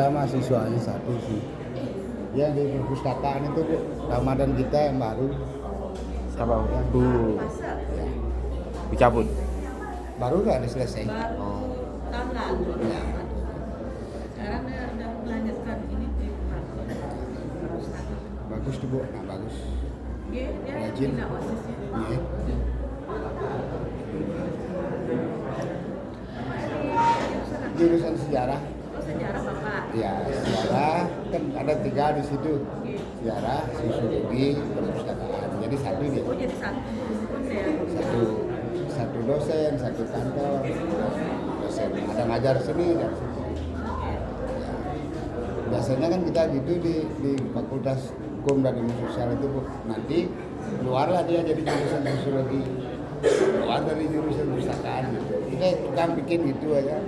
ada mahasiswanya satu sih. Yang di perpustakaan itu Bu, Ramadan kita yang baru. Siapa? Yang Bu ya, dicabut. baru nggak selesai. Baru tahun lalu. Ya. Sekarang dia udah melanjutkan ini di perpustakaan. Bagus tuh Bu, nah bagus. Dia Rajin. tidak OSIS-nya. Iya. Jurusan sejarah. Oh, sejarah Bapak. Ya, sejarah kan ada 3 di situ. Sejarah, sosiologi, perpustakaan. Jadi satu dia. Oh, jadi satu pun ya. Satu dosen, satu kantor. Dosen ada ngajar sini dan sini. Ya. Biasanya kan kita gitu di Fakultas Hukum dan Ilmu Sosial itu Bu. Nanti keluarlah dia jadi jurusan sosiologi. Keluar dari jurusan perpustakaan gitu. Kita tukang bikin gitu aja.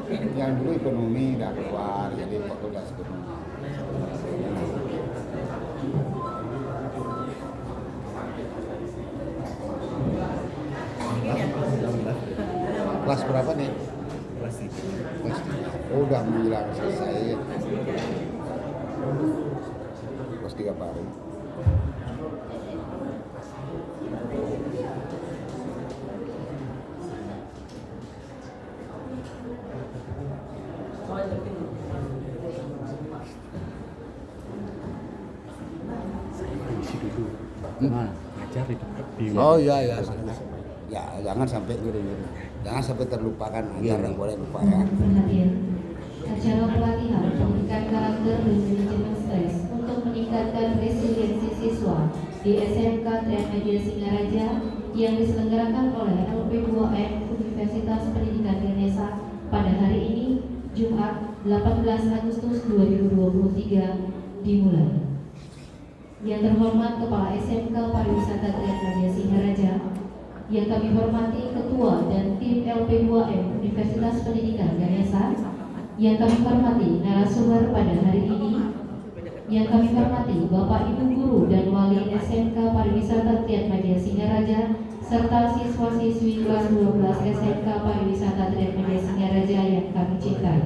Yang dulu ekonomi udah keluar jadi Fakultas Ekonomi. Kelas berapa nih? Kelas 3. Kelas 3. Oh, udah menjelang selesai. Kelas 3 baru. Isi dulu. Mana? Ngajar itu. Oh iya ya. Ya jangan sampai terlupakan ajar yang boleh lupa ya. Perhatian. Acara pelatihan pemberikan karakter dan manajemen stres untuk meningkatkan resiliensi siswa di SMK Triatmedia Singaraja yang diselenggarakan oleh LP2M Universitas Pendidikan Ganesha pada hari ini Jumat 18 Agustus 2023 dimulai. Yang terhormat Kepala SMK Pariwisata Triatmedia Singaraja, yang kami hormati Ketua dan tim LP2M Universitas Pendidikan Ganesha, yang kami hormati narasumber pada hari ini, yang kami hormati Bapak Ibu Guru dan Wali SMK Pariwisata Triatmedia Singaraja serta siswa-siswi kelas 12 SMK Pariwisata Triatmedia Singaraja yang kami cintai.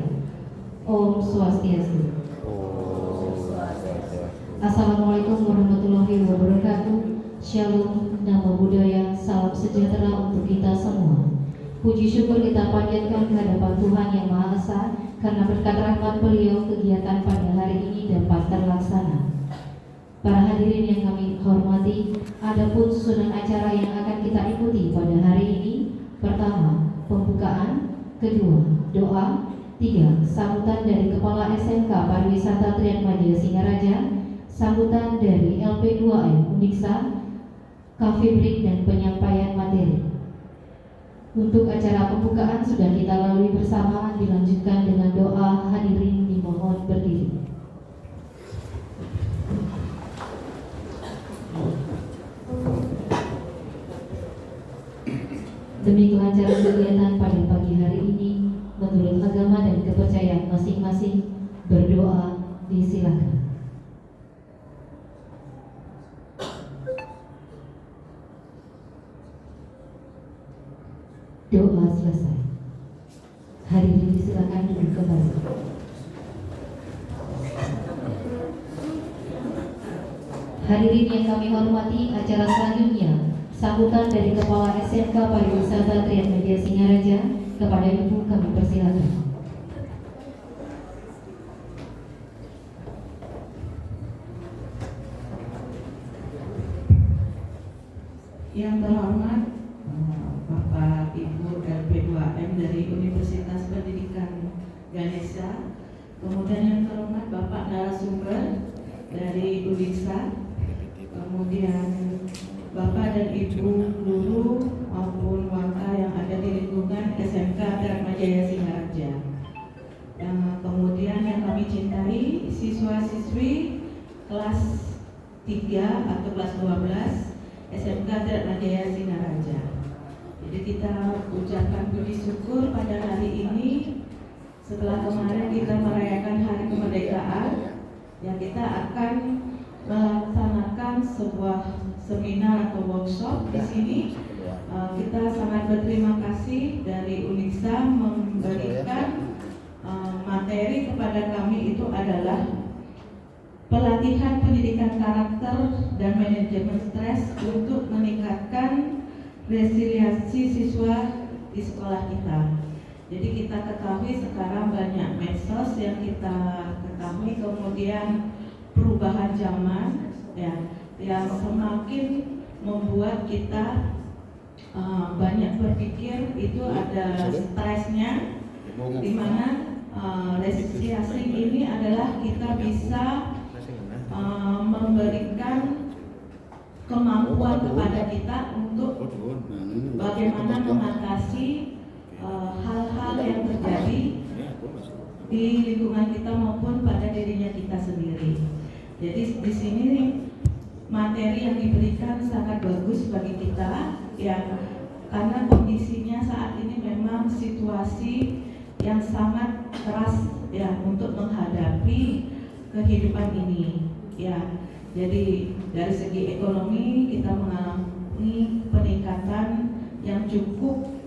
Om Swastiastu. Assalamualaikum warahmatullahi wabarakatuh. Shalom, nama budaya, salam sejahtera untuk kita semua. Puji syukur kita panjatkan kehadapan Tuhan Yang Maha Esa karena berkat rahmat Beliau kegiatan pada hari ini dapat terlaksana. Para hadirin yang kami hormati, adapun susunan acara yang akan kita ikuti pada hari ini: pertama, pembukaan; kedua, doa; tiga, sambutan dari Kepala SMK Pariwisata Triatmedia Singaraja, sambutan dari LP2M Uniksa, Cafe Break, dan penyampaian materi. Untuk acara pembukaan sudah kita lalui bersama, dilanjutkan dengan doa. Hadirin dimohon berdiri. Demi kelancaran kegiatan pada pagi hari ini, menurut agama dan kepercayaan masing-masing, berdoa disilakan. Doa selesai. Hadirin disilakan duduk kembali. Hadirin yang kami hormati, acara selanjutnya sambutan dari Kepala SMK Pariwisata Triatmedia Singaraja. Kepada Ibu kami persilakan. Yang terhormat Bapak Ibu LP2M dari Universitas Pendidikan Ganesha, kemudian yang terhormat Bapak narasumber dari Uniksa, kemudian Bapak dan Ibu guru maupun warga yang ada di lingkungan SMK Triatmedia Singaraja. Kemudian yang kami cintai siswa-siswi kelas 3 atau kelas 12 SMK Triatmedia Singaraja. Jadi kita ucapkan puji syukur pada hari ini setelah kemarin kita merayakan Hari Kemerdekaan, yang kita akan melaksanakan sebuah seminar atau workshop di sini. Kita sangat berterima kasih dari Uniksa memberikan materi kepada kami itu adalah pelatihan pendidikan karakter dan manajemen stres untuk meningkatkan resiliensi siswa di sekolah kita. Jadi kita ketahui sekarang banyak medsos yang kita ketahui, kemudian perubahan zaman ya, yang semakin membuat kita banyak berpikir. Itu ada stresnya, di mana resiliensi ini adalah kita bisa memberikan kemampuan kepada kita untuk bagaimana mengatasi hal-hal yang terjadi di lingkungan kita maupun pada dirinya kita sendiri. Jadi di sini materi yang diberikan sangat bagus bagi kita ya, karena kondisinya saat ini memang situasi yang sangat keras ya untuk menghadapi kehidupan ini ya. Jadi dari segi ekonomi kita mengalami peningkatan yang cukup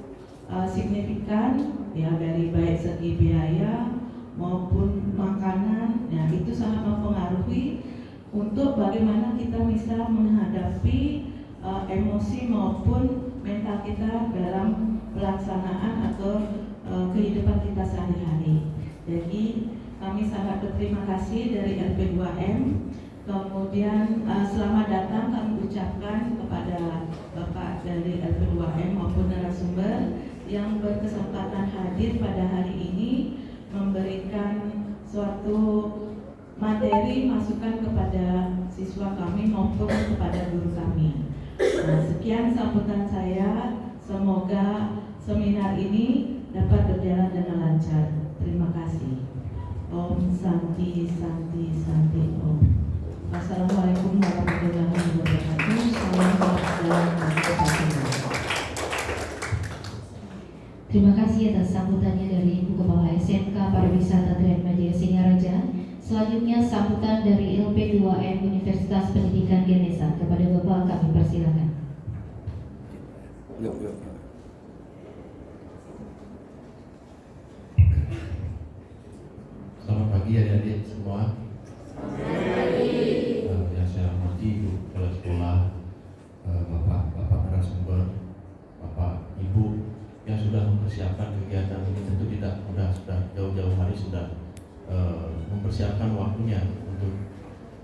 signifikan ya, dari baik segi biaya maupun makanan ya, itu sangat mempengaruhi untuk bagaimana kita bisa menghadapi emosi maupun mental kita dalam pelaksanaan atau kehidupan kita sehari-hari. Jadi kami sangat berterima kasih dari LP2M. Kemudian selamat datang kami ucapkan kepada Bapak dari LP2M maupun narasumber yang berkesempatan hadir pada hari ini, memberikan suatu materi masukan kepada siswa kami maupun kepada guru kami. Sekian sambutan saya, semoga seminar ini dapat berjalan dengan lancar. Terima kasih. Om Santi Santi Santi Om. Assalamualaikum warahmatullahi wabarakatuh. Salam kebahagiaan. Terima kasih atas sambutannya dari Ibu Kepala SMK Pariwisata Triatmajaya Singaraja. Selanjutnya sambutan dari LP2M Universitas Pendidikan Ganesha. Kepada Bapak kami persilakan. Yuk. Selamat pagi adik-adik semua. Yang saya hormati Ibu Kepala Sekolah, Bapak narasumber, Bapak Ibu yang sudah mempersiapkan kegiatan ini. Tentu tidak mudah, sudah jauh-jauh hari sudah mempersiapkan waktunya untuk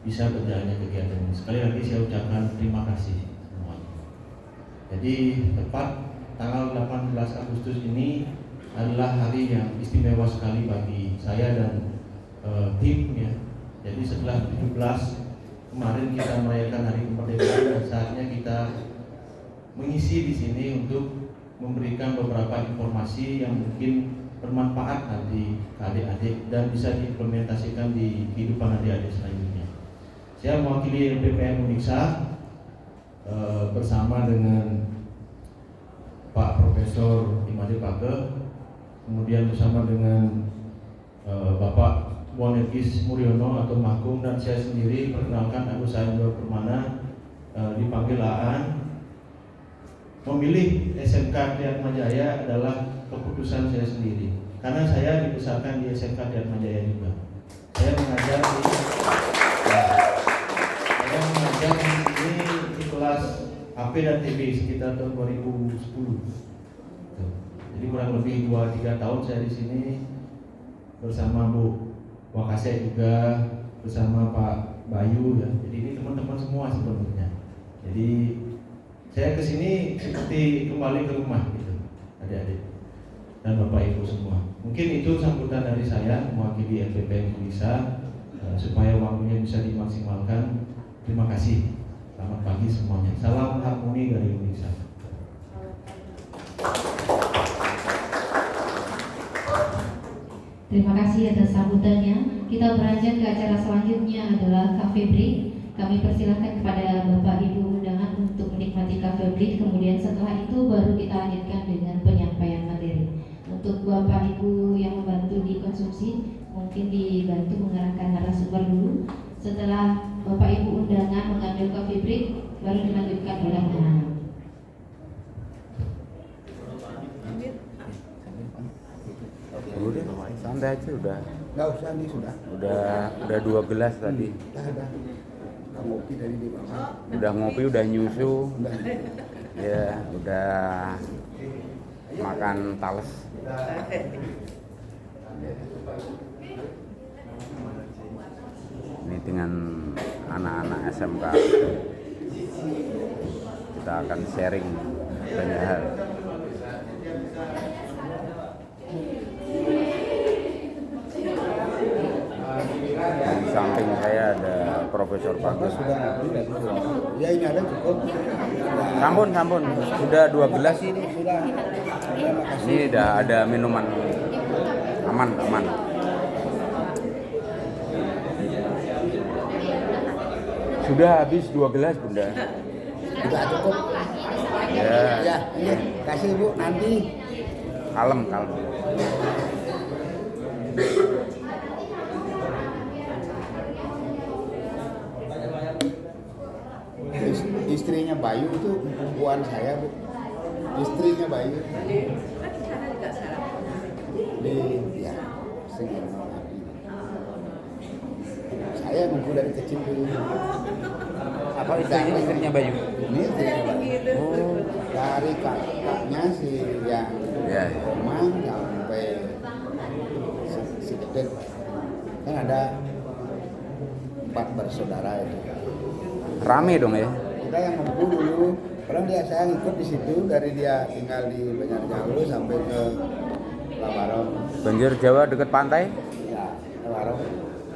bisa berjalannya kegiatan ini. Sekali lagi saya ucapkan terima kasih semua. Jadi tepat tanggal 18 Agustus ini adalah hari yang istimewa sekali bagi saya dan tim ya. Jadi setelah 17 kemarin kita merayakan Hari Kemerdekaan, dan saatnya kita mengisi di sini untuk memberikan beberapa informasi yang mungkin bermanfaat nanti ke adik-adik dan bisa diimplementasikan di kehidupan adik-adik selanjutnya. Saya mewakili LPPM Uniksa bersama dengan Pak Profesor Imade Pake, kemudian bersama dengan Bapak Bonerkis Muryono atau Magung, dan saya sendiri. Perkenalkan, aku Sayendra Permana, dipanggil Aan. Memilih SMK Triatmajaya adalah keputusan saya sendiri, karena saya dibesarkan di SMK Triatmajaya juga. Saya mengajar di kelas AP dan TB sekitar tahun 2010. Jadi kurang lebih 2-3 tahun saya di sini bersama Bu Wakase juga, bersama Pak Bayu ya. Jadi ini teman-teman semua sebenarnya. Jadi saya kesini seperti kembali ke rumah gitu, adik-adik dan Bapak Ibu semua. Mungkin itu sambutan dari saya mewakili LPPM Uniksa, supaya waktunya bisa dimaksimalkan. Terima kasih. Selamat pagi semuanya. Salam harmoni dari Uniksa. Terima kasih atas sambutannya. Kita beranjak ke acara selanjutnya adalah Cafe Break. Kami persilakan kepada Bapak Ibu undangan untuk menikmati Cafe Break. Kemudian setelah itu baru kita lanjutkan dengan penyampaian materi. Untuk Bapak Ibu yang membantu dikonsumsi, mungkin dibantu mengarahkan narasumber dulu. Setelah Bapak Ibu undangan mengambil Cafe Break, baru dilanjutkan oleh anak-anak. Udah, santai aja udah. Nggak usah nih sudah. Udah 2 gelas tadi. Ada. Kita ngopi dari di bawah. Udah ngopi, udah nyusu. Udah. Ya, udah makan tales. Ini dengan anak-anak SMK kita akan sharing banyak hal. Di samping saya ada Profesor Bagus. Sudah ngopi dari bawah. Ya ini ada cukup. Sampun, sudah 2 gelas. Ini sudah. Terima kasih. Ini udah ada minuman aman. Sudah habis 2 gelas, Bunda. Sudah cukup. Ya, Ya, ini kasih Ibu nanti. kalem. Istrinya Bayu itu perempuan saya, Bu. Istrinya Bayu. Di ya, sini. Saya nunggu dari kecil dulu. Apa istrinya Bayu? Ini istrinya Bayu. Oh, Dari kakaknya si yang ya. Komang sampai si Kedet. Kan ada 4 bersaudara itu. Rame dong ya. Kita yang nunggu dulu. Orang saya ngikut di situ dari dia tinggal di Banjarjalu sampai ke Labarong. Banjir Jawa dekat pantai? Ya, Labarong.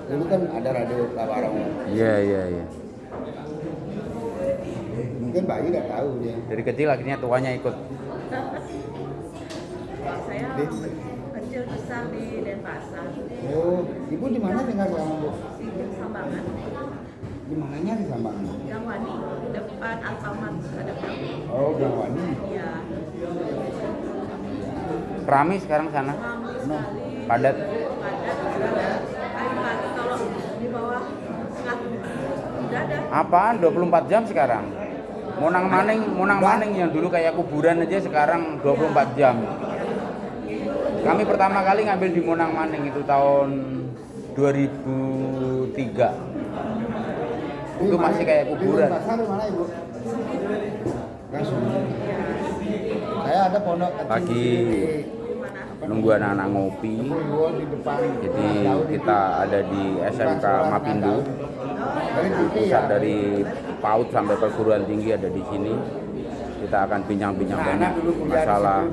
Dulu kan ada radio Labarong. Iya. Mungkin Bayu udah tahu dia. Dari kecil akhirnya tuanya ikut. Saya kecil besar di Denpasar, Oh, Ibu di mana tinggal sekarang, Bu? di Sambangan, Di mananya di Sambangan? Gangwani, depan Alfamart ada kami. Oh, Gangwani. Ya, Rame sekarang sana. ramai sekali. Padat. Padat ada. Pagi-pagi kalau di bawah setengah udah ada. Apaan 24 jam sekarang? Monang maning yang dulu kayak kuburan aja sekarang 24 jam. Kami pertama kali ngambil di Monang Maning itu tahun 2003. Itu masih kayak kuburan. Di Pasar di mana, Ibu? Langsung. Saya ada pondok kecil Pagi nunggu anak-anak ngopi. di depan. Jadi kita ada di SMK Mapindo. Dari TV ya. Pusat dari PAUD sampai perguruan tinggi ada di sini. Kita akan bincang-bincang banyak masalah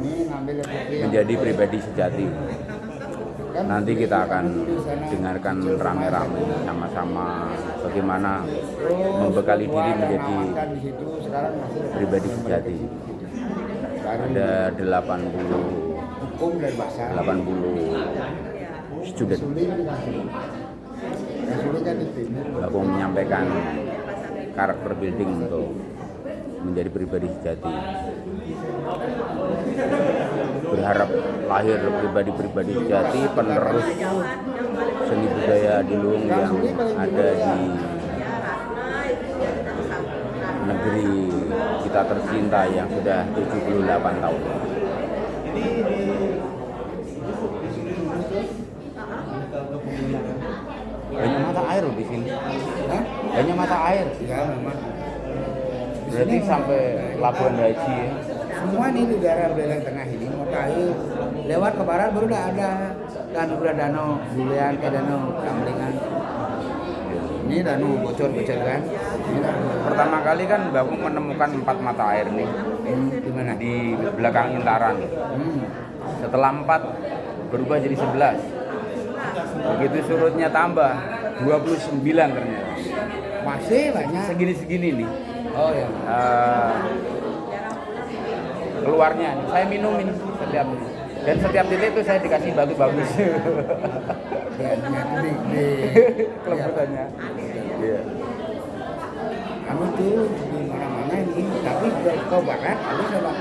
menjadi pribadi sejati. Nanti kita akan dengarkan rame-rame sama-sama bagaimana membekali diri menjadi pribadi sejati. Ada 80 hukum dan bahasa. 80 student. Sulit kan di timur. Aku menyampaikan karakter building untuk menjadi pribadi sejati. Berharap lahir pribadi-pribadi sejati penerus seni budaya Dilung yang ada di negeri kita tercinta yang sudah 78 tahun. Banyak mata air loh di sini. Hah? Banyak mata air. Ya memang. Berarti sampai Labuan Haji ya. Semua nih di daerah Beleng Tengah ini mau tahu lewat ke barat baru udah ada danau Bulean danau Kamlingan. Ini danau bocor-bocor kan. Ini danau. Pertama kali kan Bapak menemukan 4 mata air nih Di mana? di belakang Intaran. Setelah 4 berubah jadi 11. Begitu surutnya tambah 29 ternyata. Masih banyak. Segini-segini nih. Oh ya. Keluarnya nih. Saya minum ini setiap dan setiap titik itu saya dikasih bagus-bagus. Di Kelebutannya. Iya. kamu tuh di mana-mana ini, tapi ke barat, aku coba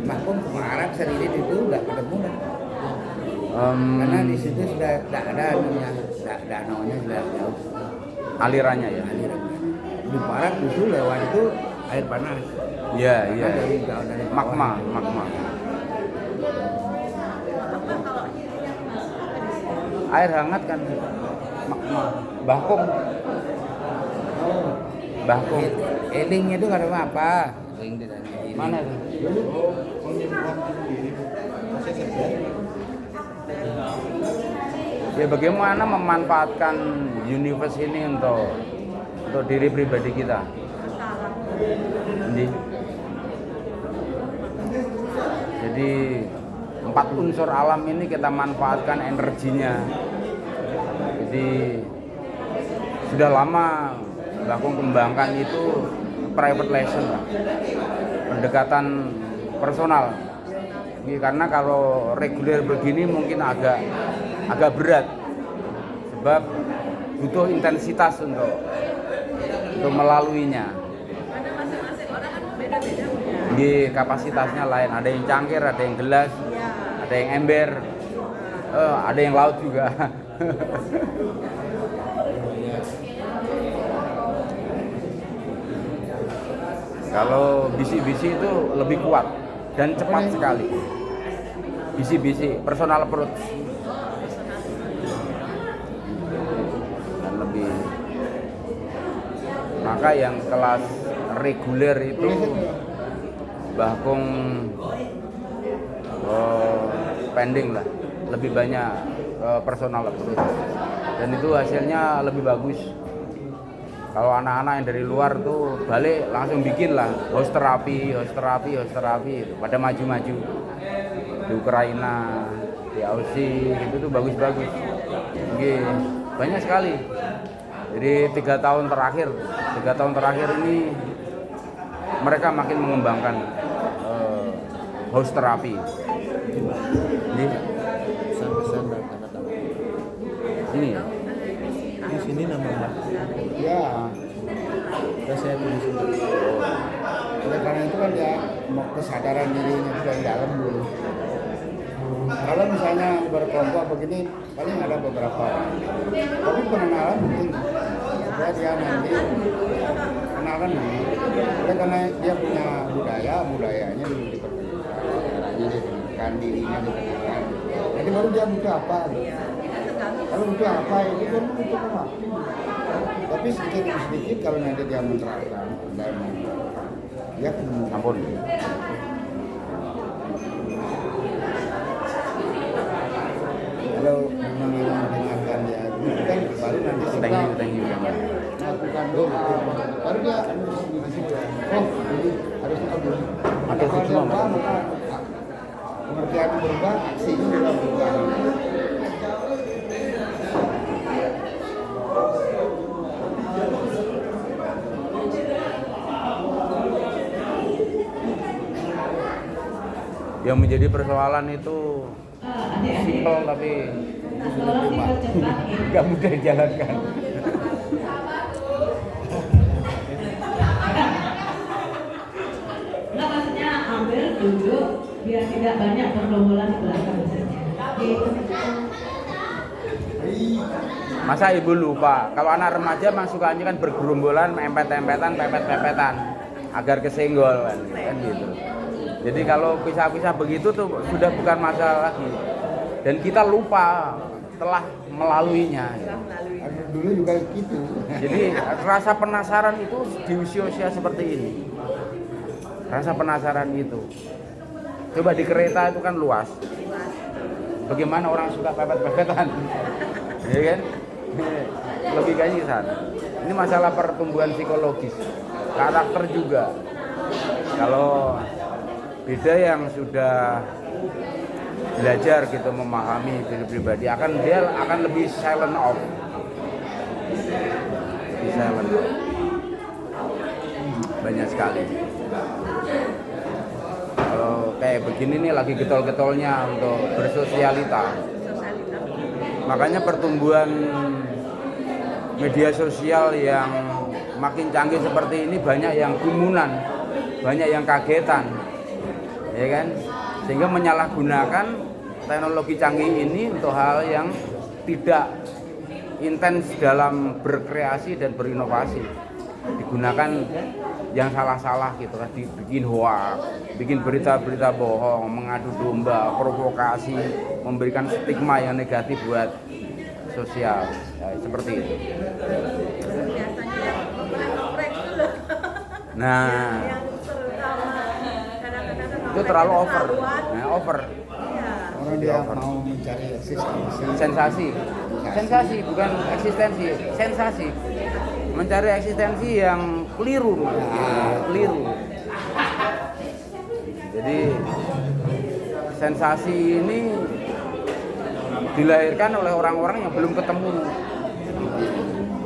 maupun ke barat sendiri itu udah ketemu dah. Karena di situ sudah tidak ada anunya, danaunya sudah jauh. Alirannya ya. Alirannya. Di barat itu lewat itu air panas. Iya, Karena iya. dari bawah. Magma. Apa kalau air hangat kan Bahkung. Bahkung. Elingnya itu nggak ada apa. Eling ditanya. Mana tuh? Ya bagaimana memanfaatkan universe ini untuk diri pribadi kita. Jadi 4 unsur alam ini kita manfaatkan energinya. Jadi sudah lama Bahkung kembangkan itu private lesson lah, pendekatan personal. Karena kalau reguler begini mungkin agak berat, sebab butuh intensitas untuk melaluinya. Karena masing-masing orang kan beda-beda punya. Di kapasitasnya lain, ada yang cangkir, ada yang gelas, ada yang ember, ada yang laut juga. Kalau bisi-bisi itu lebih kuat dan cepat sekali. Bisi-bisi, personal approach. Dan lebih. Maka yang kelas reguler itu Bahkung pending lah, lebih banyak personal approach. Dan itu hasilnya lebih bagus. Kalau anak-anak yang dari luar tuh balik langsung bikin lah host terapi pada maju-maju di Ukraina, di Aussie gitu tuh bagus-bagus. Banyak sekali. Jadi 3 tahun terakhir ini mereka makin mengembangkan host terapi. Pesan-pesan dan kata-kata. Ini ya. Di sini nama Mbak. Ya, Saya tulis itu. oleh karena itu kan ya mau kesadaran dirinya dari dalam dulu. Kalau misalnya berkelompok begini paling ada beberapa orang, tapi pengenalan penting supaya dia nanti kenalan dulu. Oleh karena dia punya budayanya dulu diperkenalkan, caranya dikenalkan, dirinya dikenalkan. Jadi baru dia butuh apa? Kalau butuh apa itu kan butuh apa? Tapi sedikit demi sedikit kalau nanti dia menerapkan dan dia Ampun. kalau memang mendengarkan dia itu kan baru nanti suka Thank you. melakukan doa baru dia ini harusnya begini. Makin Kalau dia semua, berubah maka pengertian berubah, aksinya juga berubah. Yang menjadi persoalan itu simpel tapi Tolong dipercepat ya. nggak mudah dijalankan. Nggak, maksudnya ambil duduk biar tidak banyak pergumulan di belakang saja. Gitu. Masa ibu lupa kalau anak remaja memang sukanya kan bergerombolan, empet-empetan, pepet-pepetan agar kesenggol kan gitu. Jadi kalau pisah-pisah begitu tuh sudah bukan masalah lagi. Dan kita lupa telah melaluinya. Dulu juga gitu. Jadi rasa penasaran itu di usia-usia seperti ini. Rasa penasaran itu. Coba di kereta itu kan luas. Bagaimana orang suka pepet-pepetan? Ya kan? Logikanya di sana. Ini masalah pertumbuhan psikologis, karakter juga. Kalau beda yang sudah belajar gitu memahami diri pribadi dia akan lebih silent off. Lebih silent. Banyak sekali. Kalau kayak begini nih lagi getol-getolnya untuk bersosialita. Makanya pertumbuhan media sosial yang makin canggih seperti ini banyak yang gumunan, banyak yang kagetan. Ya kan? Sehingga menyalahgunakan teknologi canggih ini untuk hal yang tidak intens dalam berkreasi dan berinovasi. Digunakan yang salah-salah gitu kan, dibikin hoax, bikin berita-berita bohong, mengadu domba, provokasi, memberikan stigma yang negatif buat sosial, ya, seperti itu. Biasanya yang oprek-oprek itu loh. Nah, Yang terutama kadang-kadang itu terlalu over, keterlaluan. nah, over. Iya. Orang dia mau mencari eksistensi. Sensasi bukan eksistensi, sensasi. Mencari eksistensi yang keliru, keliru. Jadi sensasi ini dilahirkan oleh orang-orang yang belum ketemu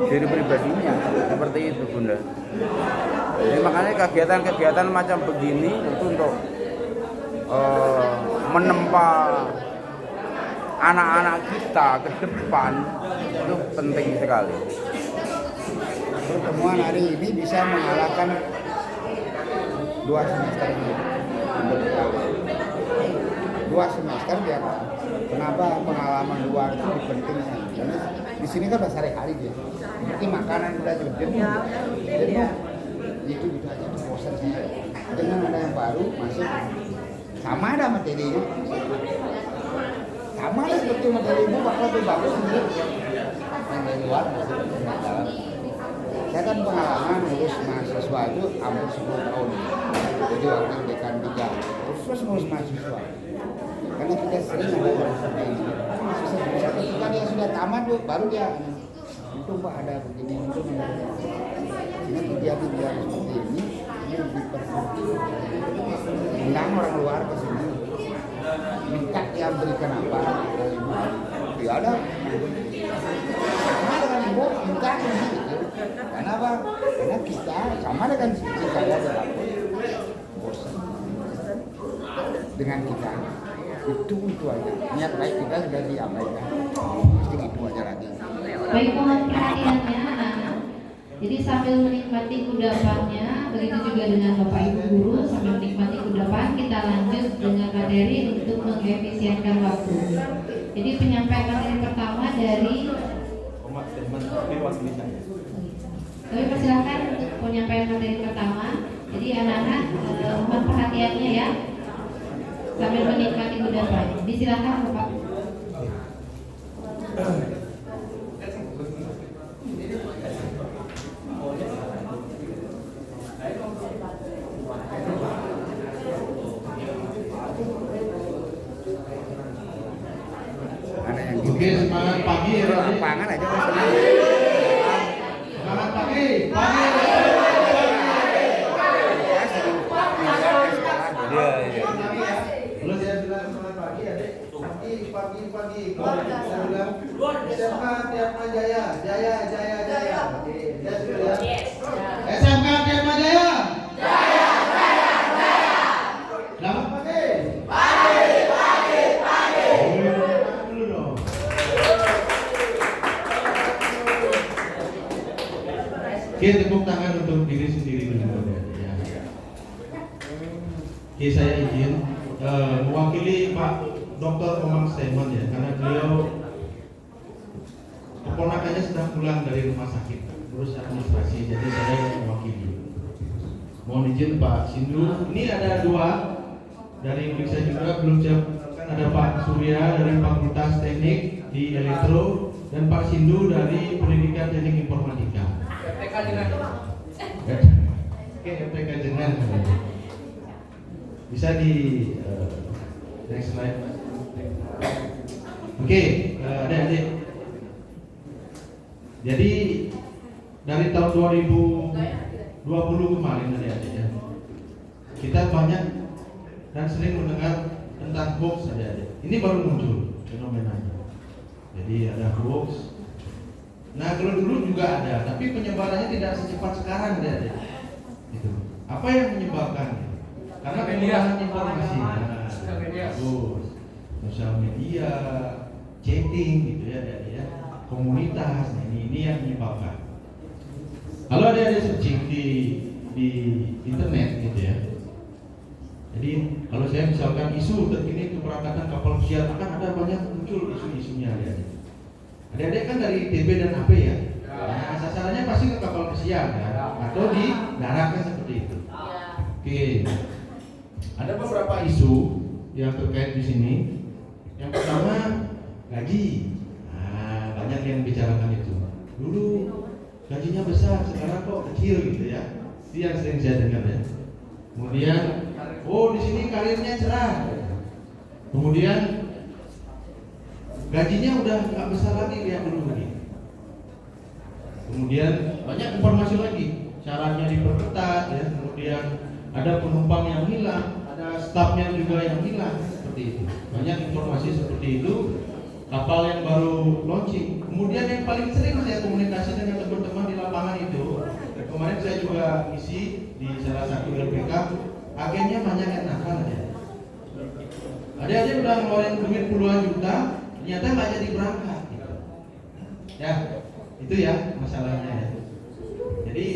diri pribadinya, seperti itu Bunda. Jadi makanya kegiatan-kegiatan macam begini itu untuk menempa anak-anak kita ke depan itu penting sekali. Pertemuan hari ini bisa mengalahkan 2 semester ini. 2 semester dia. Kenapa pengalaman luar itu pentingnya? Karena di sini kan udah sehari-hari dia. Seperti makanan udah jenuh. Jenuh. Itu aja bosan saya. Dengan ada yang baru masuk sama ada materinya. Sama ada seperti materimu bakal lebih bagus sendiri. Yang dari luar masuk ke dalam. Saya kan pengalaman ngurus mahasiswa itu hampir 10 tahun. Jadi waktu dekan 3 terus ngurus mahasiswa. Karena kita sering ada orang seperti ini. Susah ketika dia sudah tamat baru dia untung Pak ada begini untung ada. Ini kejadian seperti ini lebih perlu undang orang luar ke sini. Minta dia berikan apa? Tidak ada. Sama dengan ibu minta gitu. Kenapa? Karena kita sama dengan kita dalam bosan dengan kita itu aja niat baik kita sudah diabaikan pasti itu aja lagi. Baik, mohon perhatiannya anak-anak. Jadi sambil menikmati kudapannya, begitu juga dengan Bapak Ibu guru sambil menikmati kudapan, kita lanjut dengan materi untuk mengefisienkan waktu. Jadi penyampaian materi pertama dari kami persilakan untuk penyampaian materi pertama. Jadi anak-anak mohon perhatiannya ya, sambil menikmati kudapan. Disilakan Bapak. Ada yang Oke, semangat pagi ya. lapangan aja kan senang. Semangat pagi. Iya, iya. Belum saya bilang semangat pagi ya, Dek. Pagi. Kalau saya bilang SMK Tiatma Jaya. Oke, ya sudah ya. SMK Tiatma Jaya. Selamat pagi. Dulu dong. Oke, tepuk tangan untuk diri sendiri dulu ya. Oke, saya izin mewakili Pak Dr. Omang Stemen ya, karena beliau keponakannya sedang pulang dari rumah sakit, terus administrasi, jadi saya mewakili. Mohon izin Pak Sindu, ini ada 2 dari Indonesia juga belum siap. Ada Pak Surya dari Fakultas Teknik di Elektro dan Pak Sindu dari Pendidikan Teknik Informatika. FTK Jengan. Oke, FTK Jengan. Bisa di next slide. Oke, adik-adik. Jadi dari tahun 2020 kemarin adik-adik ya, kita banyak dan sering mendengar tentang hoax adik-adik. Ini baru muncul fenomenanya. Jadi ada hoax. Nah kalau dulu juga ada, tapi penyebarannya tidak secepat sekarang adik-adik. Gitu. Apa yang menyebabkan? Karena penggunaan informasi, bagus, sosial media, chatting gitu ya, ya, komunitas, ini yang menyebabkan. Kalau ada searching di internet gitu ya. Jadi kalau saya misalkan isu terkini keberangkatan kapal pesiar, akan ada banyak muncul isu-isunya ya. Adik-adik kan dari TB dan AP ya. Nah, sasarannya pasti ke kapal pesiar ya, atau di darat kan seperti itu. Oke. Ada beberapa isu yang terkait di sini. Yang pertama gaji. Nah, banyak yang bicarakan itu. Dulu gajinya besar, sekarang kok kecil gitu ya. Itu yang sering saya dengar ya. Kemudian, oh di sini karirnya cerah. Kemudian gajinya udah nggak besar lagi kayak dulu lagi. Kemudian banyak informasi lagi, syaratnya diperketat ya. Kemudian ada penumpang yang hilang, ada stafnya juga yang hilang, seperti itu. Banyak informasi seperti itu. Kapal yang baru launching. Kemudian yang paling sering saya komunikasi dengan teman-teman di lapangan itu, kemarin saya juga isi di salah satu LPK, agennya banyak yang nakal aja. Ada udah ngeluarin duit puluhan juta, ternyata nggak jadi berangkat. Gitu. Ya, itu ya masalahnya ya. Jadi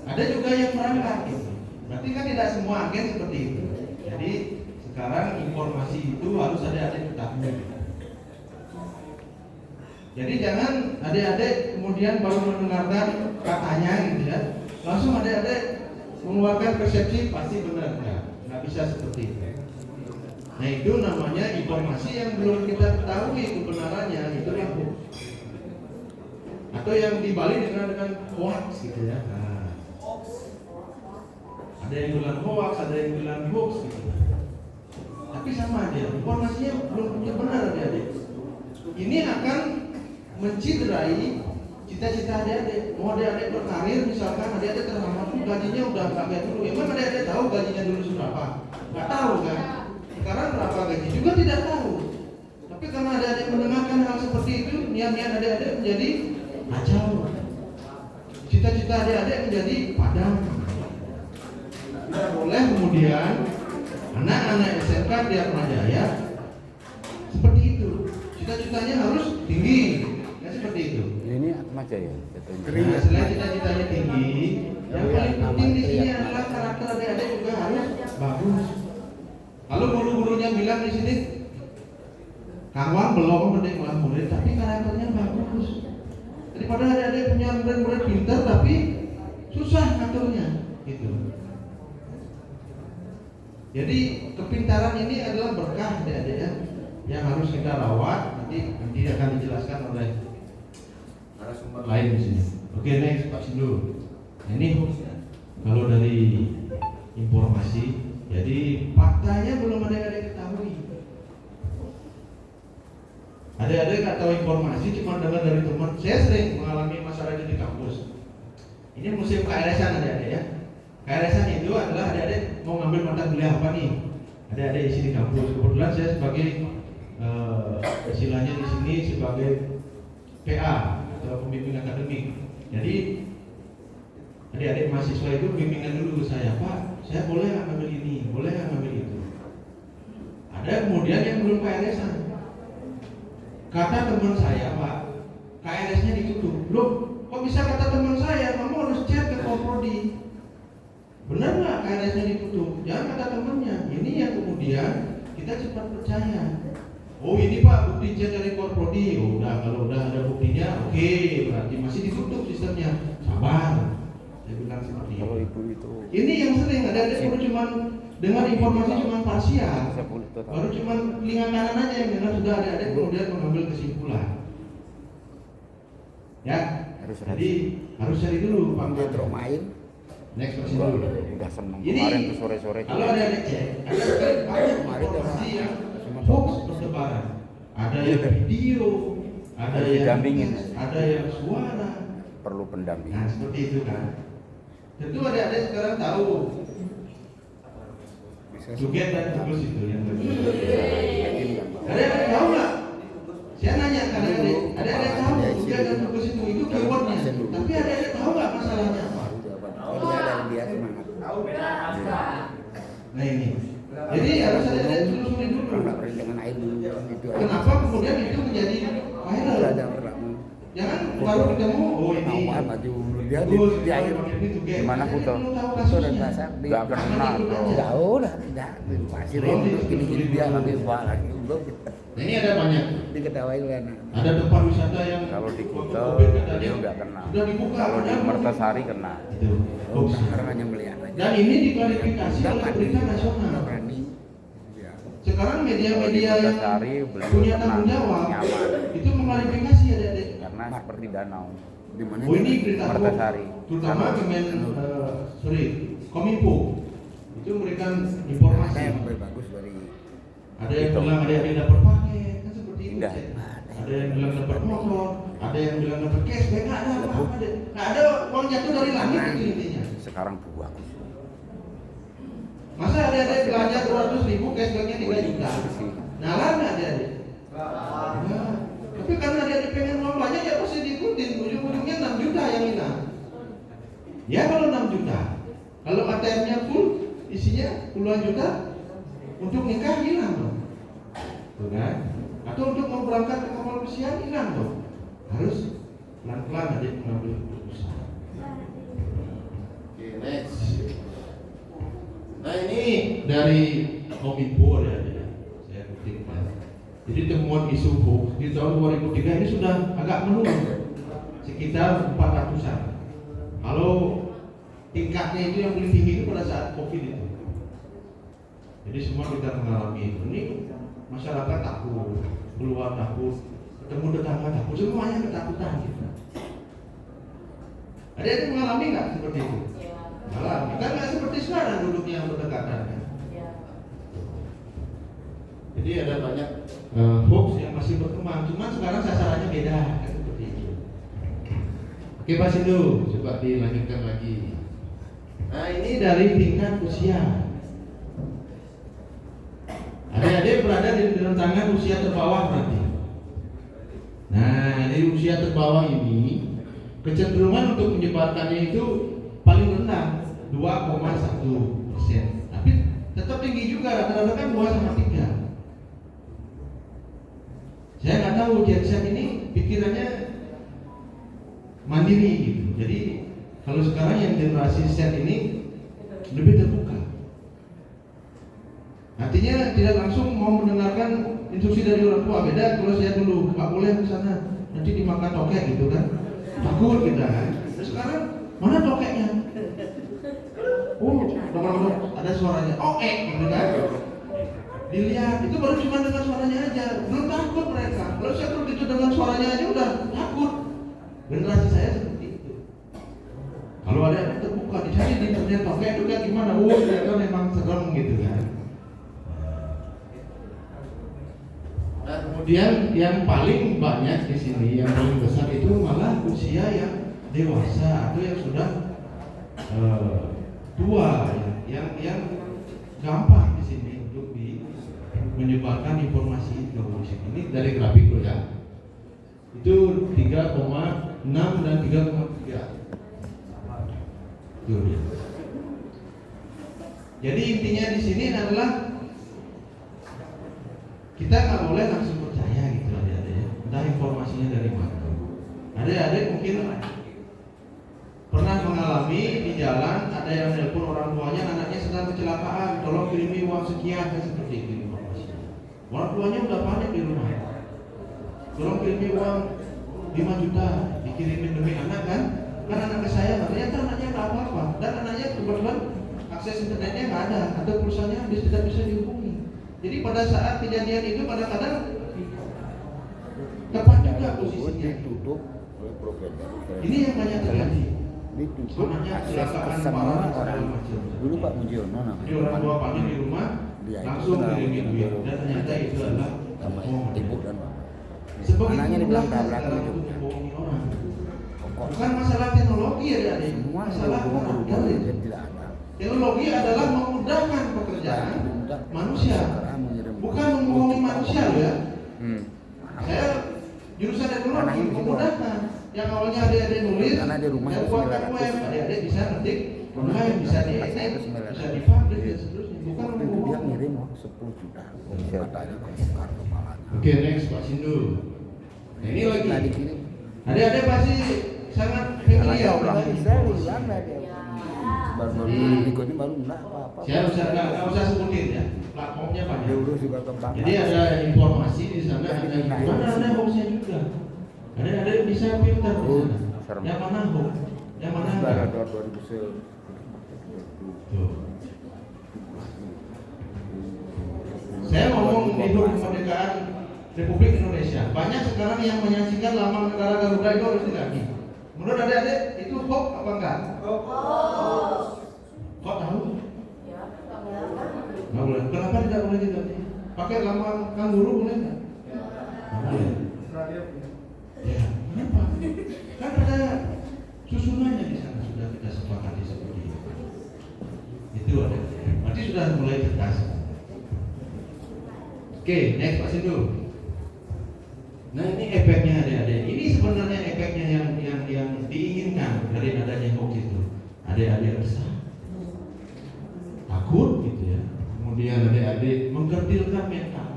ada juga yang berangkat. Gitu. Berarti kan tidak semua agen seperti itu. Jadi sekarang informasi itu harus adik-adik ketahui. Jadi jangan adik-adik kemudian baru mendengarkan katanya gitu ya, langsung adik-adik mengeluarkan persepsi pasti benar, nggak bisa seperti itu. Nah itu namanya informasi yang belum kita ketahui kebenarannya, itu yang hoax. Atau yang dibalik dengan hoax gitu ya. Nah, ada yang bilang hoax, ada yang bilang hoax gitu. Tapi sama aja, informasinya belum tentu benar adik-adik. Ini akan menciderai cita-cita adik-adik. Mau adik-adik berkarir, misalkan adik-adik terlambat tuh gajinya udah nggak kayak dulu. Emang adik-adik tahu gajinya dulu seberapa? Nggak tahu kan? Sekarang berapa gaji juga tidak tahu. Tapi karena adik-adik mendengarkan hal seperti itu, niat-niat adik-adik menjadi kacau. Cita-cita adik-adik menjadi padam. Tidak boleh kemudian anak-anak SMK di Atmajaya seperti itu. Cita-citanya harus tinggi. Seperti itu. Ini Atmajaya. Nah, selain cita-citanya tinggi, yang paling penting di sini adalah karakter adik-adik juga harus bagus. Kalau guru-gurunya bilang di sini, kawan belum penting malah murid, tapi karakternya bagus. Daripada adik-adik punya murid-murid pintar tapi susah ngaturnya, gitu. Jadi kepintaran ini adalah berkah adik-adik ya, yang harus kita rawat. Nanti akan dijelaskan oleh narasumber lain di sini. Oke, next Pak Sindu. Nah, ini kalau dari informasi, jadi faktanya belum ada yang ketahui. Ada nggak tahu informasi, cuma dengar dari teman. Saya sering mengalami masalah itu di kampus. Ini musim KRS-an adik-adik ya. KRS-an itu adalah adik-adik mau ngambil mata kuliah apa nih? Adik-adik isi di kampus. Kebetulan saya sebagai istilahnya di sini sebagai PA atau pembimbing akademik. Jadi adik-adik mahasiswa itu bimbingan dulu ke saya, Pak, saya boleh nggak ngambil ini, boleh nggak ngambil itu. Ada kemudian yang belum KRS-an. Kata teman saya, Pak, KRS-nya ditutup. Loh, kok bisa kata teman saya? Kamu harus cek ke Korprodi. Benar nggak KRS-nya ditutup? Jangan kata temannya. Ini yang kemudian kita cepat percaya. Oh ini Pak, bukti cek dari Korprodi. Oh udah, kalau udah ada buktinya, oke, berarti masih ditutup sistemnya. Sabar. Saya bilang seperti itu. Kalau itu ini yang sering ada baru cuma dengar informasi cuma parsial. Baru cuma telinga kanan aja yang dengar, sudah ada kemudian mengambil kesimpulan. Ya, jadi harus cari dulu Pak. Dia main. Next person dulu. udah seneng Ini kemarin tuh sore-sore. kalau ada cek, ada banyak informasi yang hoax bertebaran. Ada yang video, ada Harus yang didampingin. ada yang suara. Perlu Nah pendampingan. seperti itu kan. Tentu adik-adik sekarang tahu Suget dan Tugus itu yang berbeda. Adik-adik tahu nggak? Saya nanya ke adik-adik, adik-adik tahu Suget dan Tugus itu keywordnya. Tapi adik-adik tahu nggak masalahnya apa? Oh dia dari dia semangat. Nah ini, jadi harus adik-adik telusuri dulu. Pernah dengan air dulu itu. Kenapa kemudian itu menjadi viral? Ada pernah. Jangan baru ketemu, oh ini Maju dia Tugus, di air. ini Suget. Gimana Kuto? Belum tahu Itu dan kasusnya. pasar di. Nggak kenal bro. Jauh lah, tidak. Pasir itu gini dia lagi buat lagi. Nah ini ada banyak. Diketahui kan. Ada tempat wisata yang Kalau di Kuto COVID katanya dia nggak kena. sudah dibuka. Kalau di padahal Mertasari kena. itu Oh, hoax. sekarang hanya melihat aja. Dan ini diklarifikasi oleh berita nasional. Berani. Ya. sekarang media-media yang Sehari beliau punya tenang, tanggung jawab nyaman. itu mengklarifikasi adik-adik. Karena seperti danau. Di mana? Oh ini berita hoax, Mertasari. terutama Kominfo itu memberikan informasi. Yang lebih bagus dari Ada yang bilang ada yang dapat paket, kan seperti itu. Indah. Ada yang bilang dapat motor, ada yang bilang dapat cashback, nggak ada apa-apa deh. Nggak ada uang jatuh dari langit itu intinya. Sekarang bagus. Masa ada belanja 200.000 cashbacknya 3 juta? Nalar nggak ada? Nah, tapi karena dia pengen uang banyak ya pasti diikutin. Ujung-ujungnya 6 juta yang hilang. Ya kalau 6 juta, kalau ATM-nya full, isinya puluhan juta, untuk nikah hilang dong. Tuh kan? Atau untuk mau berangkat ke kapal pesiar hilang dong. Harus pelan-pelan adik mengambil keputusan. Oke, next. Nah ini dari Kominfo ya, saya kutipkan. Jadi temuan isu hoax di tahun 2003 ini sudah agak menurun, sekitar 400-an. Kalau tingkatnya itu yang paling tinggi itu pada saat COVID itu. Jadi semua kita mengalami itu. Ini masyarakat takut, keluar takut, ketemu tetangga takut, semuanya ketakutan gitu. Ada yang mengalami nggak seperti itu? Mengalami. Kan nggak seperti sekarang duduknya yang berdekatan kan? Jadi ada banyak hoax yang masih berkembang, cuma sekarang sasarannya beda kan seperti itu. Oke Pak Sindu, coba dilanjutkan lagi. Nah ini dari tingkat usia. Adik-adik berada di rentangan usia terbawah berarti. Nah di usia terbawah ini kecenderungan untuk menyebarkannya itu paling rendah 2,1%. Tapi tetap tinggi juga, rata-rata kan 2-3. Saya nggak tahu Gen Z ini pikirannya mandiri gitu. Jadi kalau sekarang yang generasi Z ini lebih terbuka. Artinya tidak langsung mau mendengarkan instruksi dari orang tua. Beda kalau saya dulu nggak boleh ke sana, nanti dimakan tokek gitu kan. Takut kita kan. Nah, sekarang mana tokeknya? Oh, ada suaranya. Oh, gitu kan. Dilihat, itu baru cuma dengar suaranya aja, belum takut mereka. Kalau saya terus itu dengan suaranya aja udah takut. Generasi saya seperti itu. Kalau ada yang terbuka, dicari di internet tokek itu kan gimana? Oh, ternyata memang serem gitu kan. Nah, kemudian yang paling banyak di sini, yang paling besar itu malah usia yang dewasa atau yang sudah tua, yang gampang di sini untuk menyebarkan informasi itu. Ini dari grafik loh ya. Itu 3,6 dan 3,3. Tuh dia. Jadi intinya di sini adalah kita nggak boleh langsung percaya gitu adik-adik ya. Entah informasinya dari mana. Adik-adik mungkin pernah mengalami di jalan ada yang nelpon orang tuanya anaknya sedang kecelakaan, tolong kirimi uang sekian kan seperti itu informasinya. Orang tuanya udah panik di rumah. Tolong kirimi uang 5 juta dikirimin demi anak kan? Kan anak saya ternyata anaknya nggak apa-apa dan anaknya kebetulan akses internetnya nggak ada atau pulsanya habis tidak bisa dihubungi. Jadi pada saat kejadian itu kadang-kadang tepat juga posisinya. ditutup oleh program. Ini yang banyak terjadi. Ditutup Anaknya akses kecelakaan ke semua parah orang. segala macam. Dulu Pak Mujiono Di namanya. orang tua panik di rumah Dia itu langsung kenal kirimin duit Mujiono. dan ternyata itu adalah Sama bohong. ibu dan bapak. Sebegitu Anaknya dibilang mudahnya tabrakan sekarang itu. untuk membohongi orang. Pokok Bukan masalah teknologi ya adik, semua masalah yang karakter. berhubungan tidak ada. Teknologi adalah memudahkan pekerjaan manusia, bukan membohongi manusia ya. Saya jurusan teknologi memudahkan. Yang awalnya adik-adik nulis, Karena di rumah yang ada buatkan 900 web, adik-adik bisa ngetik online, bisa diedit, bisa 900. dipublish dan seterusnya. Bukan Waktu itu dia membohongi. ngirim 10 juta. Katanya kebakar kepalanya. Oke, next Pak Sindu. Nah, ini lagi. Nah, dikirim. Adik-adik pasti sangat Anaknya familiar orang dengan Israel informasi. hilang lah dia. Baru berikutnya baru enggak apa-apa. Saya nggak usah sebutin ya, platformnya banyak. Dia urus juga kembang. Jadi ada informasi di sana, ada hoaxnya juga. Ada bisa filter di sana. Serem. Yang mana hoax, yang mana Baru enggak. 2010. Tuh. Saya ngomong hidup kemerdekaan Republik Indonesia. Banyak sekarang yang menyaksikan lambang negara Garuda itu harus diganti. Menurut adik-adik itu hoax apa enggak? Hoax. Kok tahu? Nggak boleh. Kenapa tidak boleh diganti? Pakai lambang kanguru boleh nggak? Nggak boleh. Ya, kenapa? Kan ada susunannya di sana, sudah kita sepakati seperti itu. Itu ada. Berarti sudah mulai cerdas. Oke, next Pak Sindu. Nah ini efeknya adik-adik. Ini sebenarnya efeknya yang diinginkan dari adanya hoax itu. Adik-adik resah, takut gitu ya. Kemudian adik-adik mengkerdilkan mental.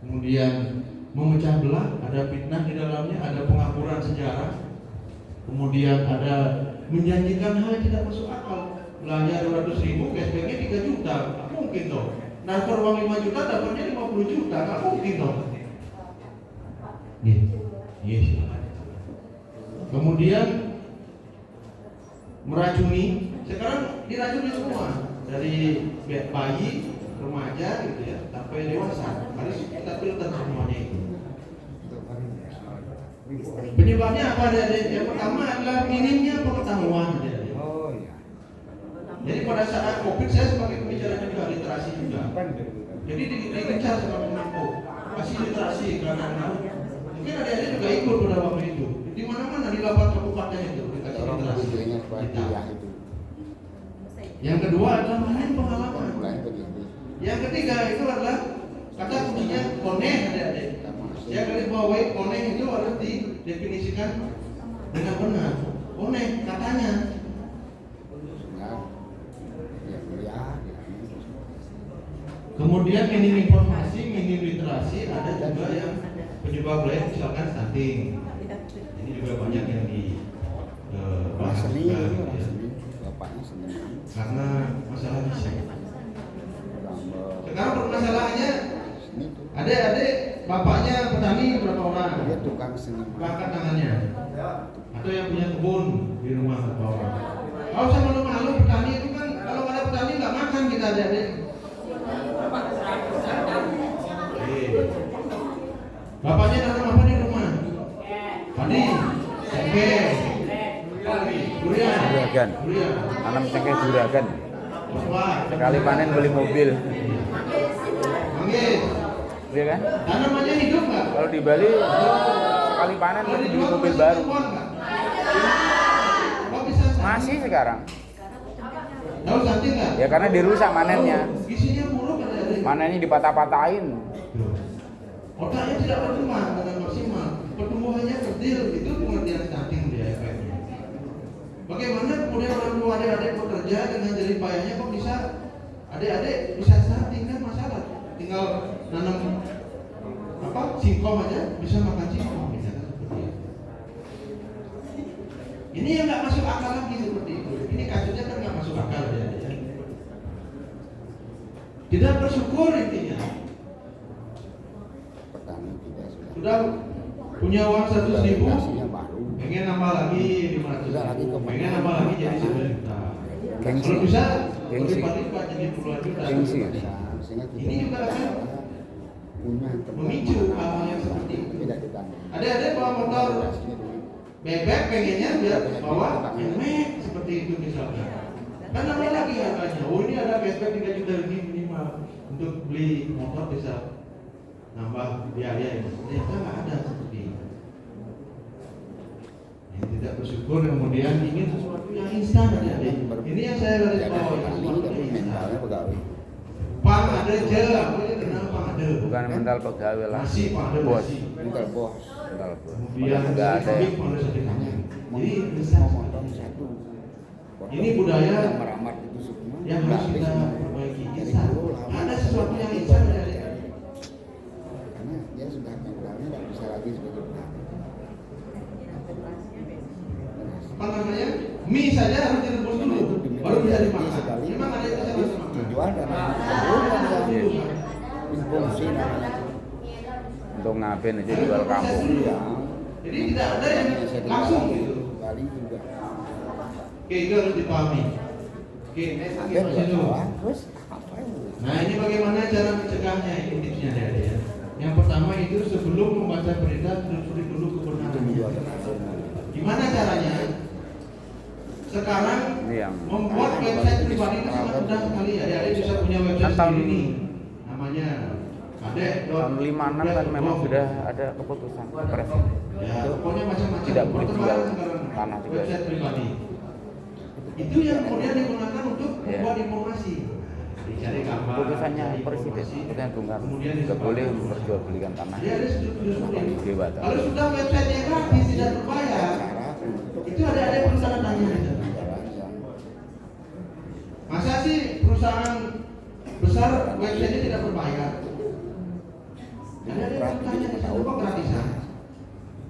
Kemudian memecah belah, ada fitnah di dalamnya, ada pengakuran sejarah. Kemudian ada menjanjikan hal yang tidak masuk akal. Belanja 200.000, cashbacknya 3 juta, nggak mungkin dong. Transfer uang 5 juta, dapatnya 50 juta, nggak mungkin dong. Yes. Kemudian meracuni, sekarang diracuni semua dari bayi, remaja gitu ya, sampai dewasa. Harus kita filter semuanya itu. Penyebabnya apa? Yang pertama adalah minimnya pengetahuan. Jadi pada saat COVID saya sebagai pembicara juga literasi juga. Jadi dikejar sama Kemenko, kasih literasi karena mungkin adik-adik juga ikut pada waktu itu. Di mana-mana di 8 kabupaten itu dikasih literasi. Yang kedua adalah main pengalaman. Yang ketiga itu adalah kata kuncinya koneh adik-adik. Saya garis bawahi koneh itu harus didefinisikan dengan benar. Koneh katanya. Kemudian minim informasi, minim literasi, ada juga yang penyebab lain misalkan stunting. Ini juga banyak yang dibahas juga, ya. Karena masalah gizi. Sekarang permasalahannya, adik-adik bapaknya petani berapa orang? Dia tukang seni. Angkat tangannya. Atau yang punya kebun di rumah berapa orang? Kalau saya malu-malu petani itu kan kalau nggak ada petani nggak makan kita adik-adik. Bapaknya nanam apa di rumah? Padi, tempe, durian. Tanam cengkeh juragan. Sekali panen beli mobil. Manggis. Iya kan? Tanamannya hidup nggak? Kalau di Bali sekali panen beli mobil baru. Masih sekarang. Tahu stunting nggak? Ya karena dirusak manennya. Gizinya buruk ada. Manennya dipatah-patahin. Otaknya tidak berkembang dengan maksimal, pertumbuhannya kecil, itu pengertian stunting dia efeknya. Bagaimana kemudian orang tua adik-adik bekerja dengan jerih payahnya kok bisa adik-adik bisa stunting kan masalah. Tinggal nanam singkong aja bisa makan singkong misalnya seperti itu. Ini yang nggak masuk akal lagi seperti itu. Ini kasusnya kan nggak masuk akal ya. Tidak bersyukur intinya. Sudah punya uang 100.000, pengen nambah lagi 500.000, pengen nambah lagi jadi 1 juta. Kalau bisa berlipat-lipat jadi puluhan juta. Ini juga akan memicu hal-hal yang seperti itu. Ada bawa motor bebek pengennya biar bawa emek seperti itu misalnya. Kan nambah lagi harganya. Oh ini ada cashback 3 juta ini minimal untuk beli motor bisa nambah biaya ini. Ternyata nggak ada seperti itu. Yang tidak bersyukur kemudian ingin sesuatu yang instan aja. Ini yang saya garis bawahi sesuatu yang instan. Pang ada je, apa ini kenal pang ada. Bukan mental pegawai lah. Masih pang ada Bos. masih. Mental bos. Kemudian Nggak ada. Jadi besar. Ini budaya Meramat itu semua. yang harus kita perbaiki. Instan. Ada sesuatu yang instan dari. Karena dia sudah mentalnya tidak bisa lagi sebagai petani. Apa namanya? Mie saja harus direbus dulu, baru bisa dimakan. Memang ada itu saya masih makan. Dijual dan fungsi namanya. Untuk ngapain aja jual kampung. Iya. Jadi tidak ada yang langsung gitu. Bali juga. Oke, itu harus dipahami. Oke, next lagi Ada Mas Inu. terus apa itu? Nah ini bagaimana cara mencegahnya, ini tipsnya ya. Yang pertama itu sebelum membaca berita telusuri dulu kebenarannya. Gimana caranya? Sekarang membuat website pribadi itu sangat mudah sekali. Adik-adik bisa punya website sendiri. Namanya tahun 56 kan memang sudah ada keputusan pres. Ya, pokoknya macam-macam. Tidak boleh jual tanah juga. Website pribadi. Itu yang kemudian digunakan untuk membuat informasi. Dicari gambar. Keputusannya presiden Bung Karno tidak boleh memperjualbelikan tanah. Dewata. Kalau sudah website-nya gratis tidak berbayar, itu ada perlu tanda tanya. Masa sih perusahaan besar website-nya tidak berbayar? Ada tanya di sana kok gratisan.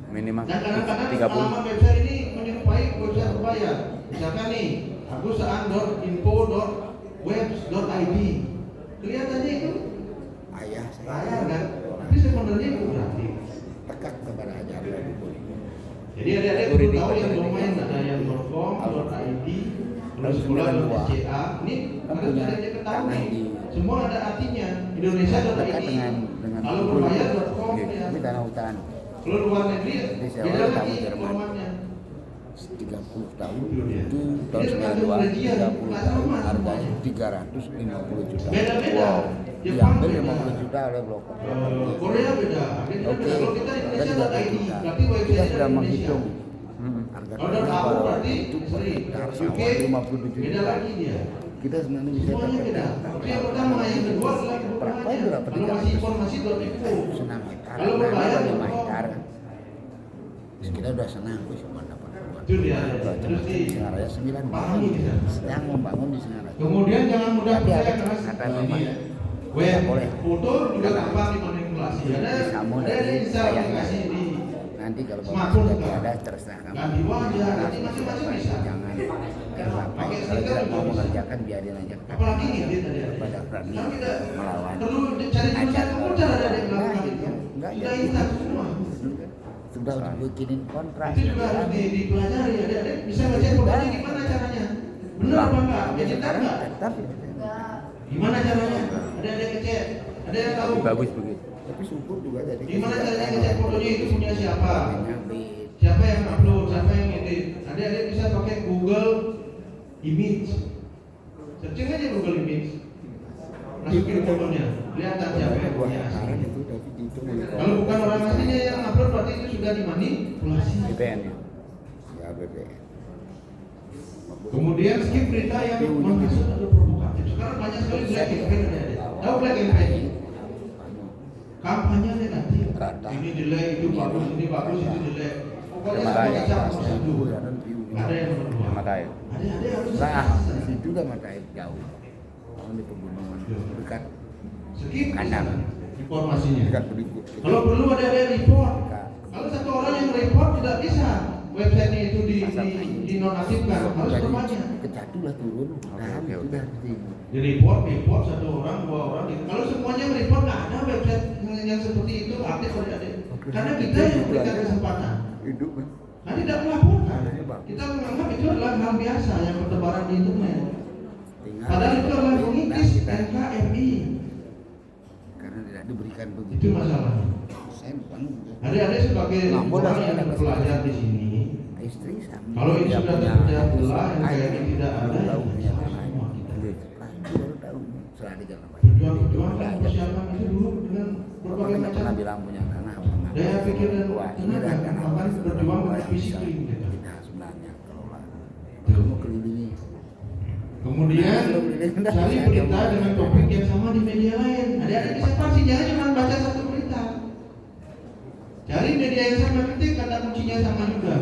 Minimal Dan kadang-kadang 30. alamat website ini menyerupai website berbayar. Misalkan nih, agusaan.info.webs.id. Kelihatannya itu Ayah saya bayar kan? Tapi sebenarnya itu gratis. tekat kepada ajaran itu. Jadi adik-adik perlu tahu yang domain ada yang .com.id, sekolah.ca. Ini harus adik-adik ketahui. Semua ada artinya. Indonesia.id. Kalau berbayar .com ya. Ini tanah hutan. Kalau luar negeri beda lagi Jerman. formatnya. 30 tahun itu tahun 92 30 tahun harganya 350 juta. Beda-beda. Diambil 50 juta oleh Blok. Korea beda. Oke. Kalau kita Indonesia.id berarti Kita website sudah Indonesia. menghitung harga Kalau tahu berarti itu seri. harga Oke. 57 Beda juta. lagi dia. Kita sebenarnya bisa Semuanya beda. Tapi yang pertama yang kedua adalah kebutuhannya. berapa Kalau masih informasi.info. senang hektar. Kalau berbayar Nah, 5 .com. hektar. Kita udah senang wis cuma dapat Itu dia. Terus di Singaraya 9 pahami kita. sedang membangun di Singaraya. Kemudian jangan mudah Tapi percaya ada keras. kata Nah, apa? ini ya. Web boleh. foto juga gampang dimanipulasi. Disambung Ada dari install ayahnya. aplikasi di Nanti kalau bapak smartphone sudah juga. ada terserah kamu. Ganti wajah, nanti macam-macam bisa. Jangan apa Pakai kalau stiker tidak juga mau bisa. mengerjakan biarin aja. Apalagi ini tadi. Kepada Pradi Sekarang kita melawan. perlu cari Ajar. tulisan cara ada yang melakukan itu. Enggak, Sudah ya. instan semua. Sudah bikinin kontrak. Itu juga harus dipelajari. Adik-adik bisa baca informasi gimana caranya? Benar apa enggak? Digital enggak? Tetap. Gimana caranya? Ada ngecek. Ada yang tahu. Bagus begitu. Tapi syukur juga jadi. Gimana caranya ngecek fotonya itu punya siapa? Di Siapa yang upload? Siapa yang edit? Adik-adik bisa pakai Google Image. Searching aja Google Image. Masukin fotonya. Kelihatan siapa yang punya asli. itu tapi itu Kalau bukan orang aslinya yang upload berarti itu sudah dimanipulasi. BPN ya. ya BBM. Kemudian skip berita yang menghasut atau provokatif. Sekarang banyak sekali black campaign adik-adik. Tahu black campaign? Kampanye negatif. Ini jelek, itu bagus, ini bagus, itu jelek. Pokoknya Matanya. satu satu. Ada yang berdua. Mata air. Adik-adik harus Nah, selesai. di situ udah mata air jauh. Kalau di pegunungan dekat Skip kanan, informasinya. dekat berikut. Kalau perlu ada report. Kalau satu orang yang report tidak bisa website itu dinonaktifkan, harus berbanyak. Kecatulah turun. Nah, Oke, oke. sudah Di report satu orang, dua orang. Gitu. Kalau semuanya report nggak ada website yang seperti itu aktif adik-adik. Karena kita yang memberikan kesempatan. hidup kan. Nah, tidak melaporkan. Kita menganggap itu adalah hal biasa yang bertebaran di internet. Padahal itu adalah mengikis NKRI. Karena tidak diberikan Itu begitu. masalahnya. Saya bukan Adik-adik sebagai Nggak boleh orang yang ada belajar di sini, istri sama. kalau ini Dia sudah punya terpecah anak, belah, ayah, NKRI tidak ada, baru tahu ya punya sama tanah. semua kita. Nah, itu baru tahu. Setelah di jalan Perjuangan dan persiapan itu dulu dengan berbagai Bapak macam pernah bilang punya tanah. daya pikir dan Wah, ini tenaga, dah tanah. bahkan berjuang dengan Bisa disiplin kita. kita sebenarnya kelola. Betul. Kamu kelilingi. Kemudian cari berita dengan topik yang sama di media lain. Adik-adik bisa pasti jangan cuma baca satu berita. Cari media yang sama, nanti kata kuncinya sama juga.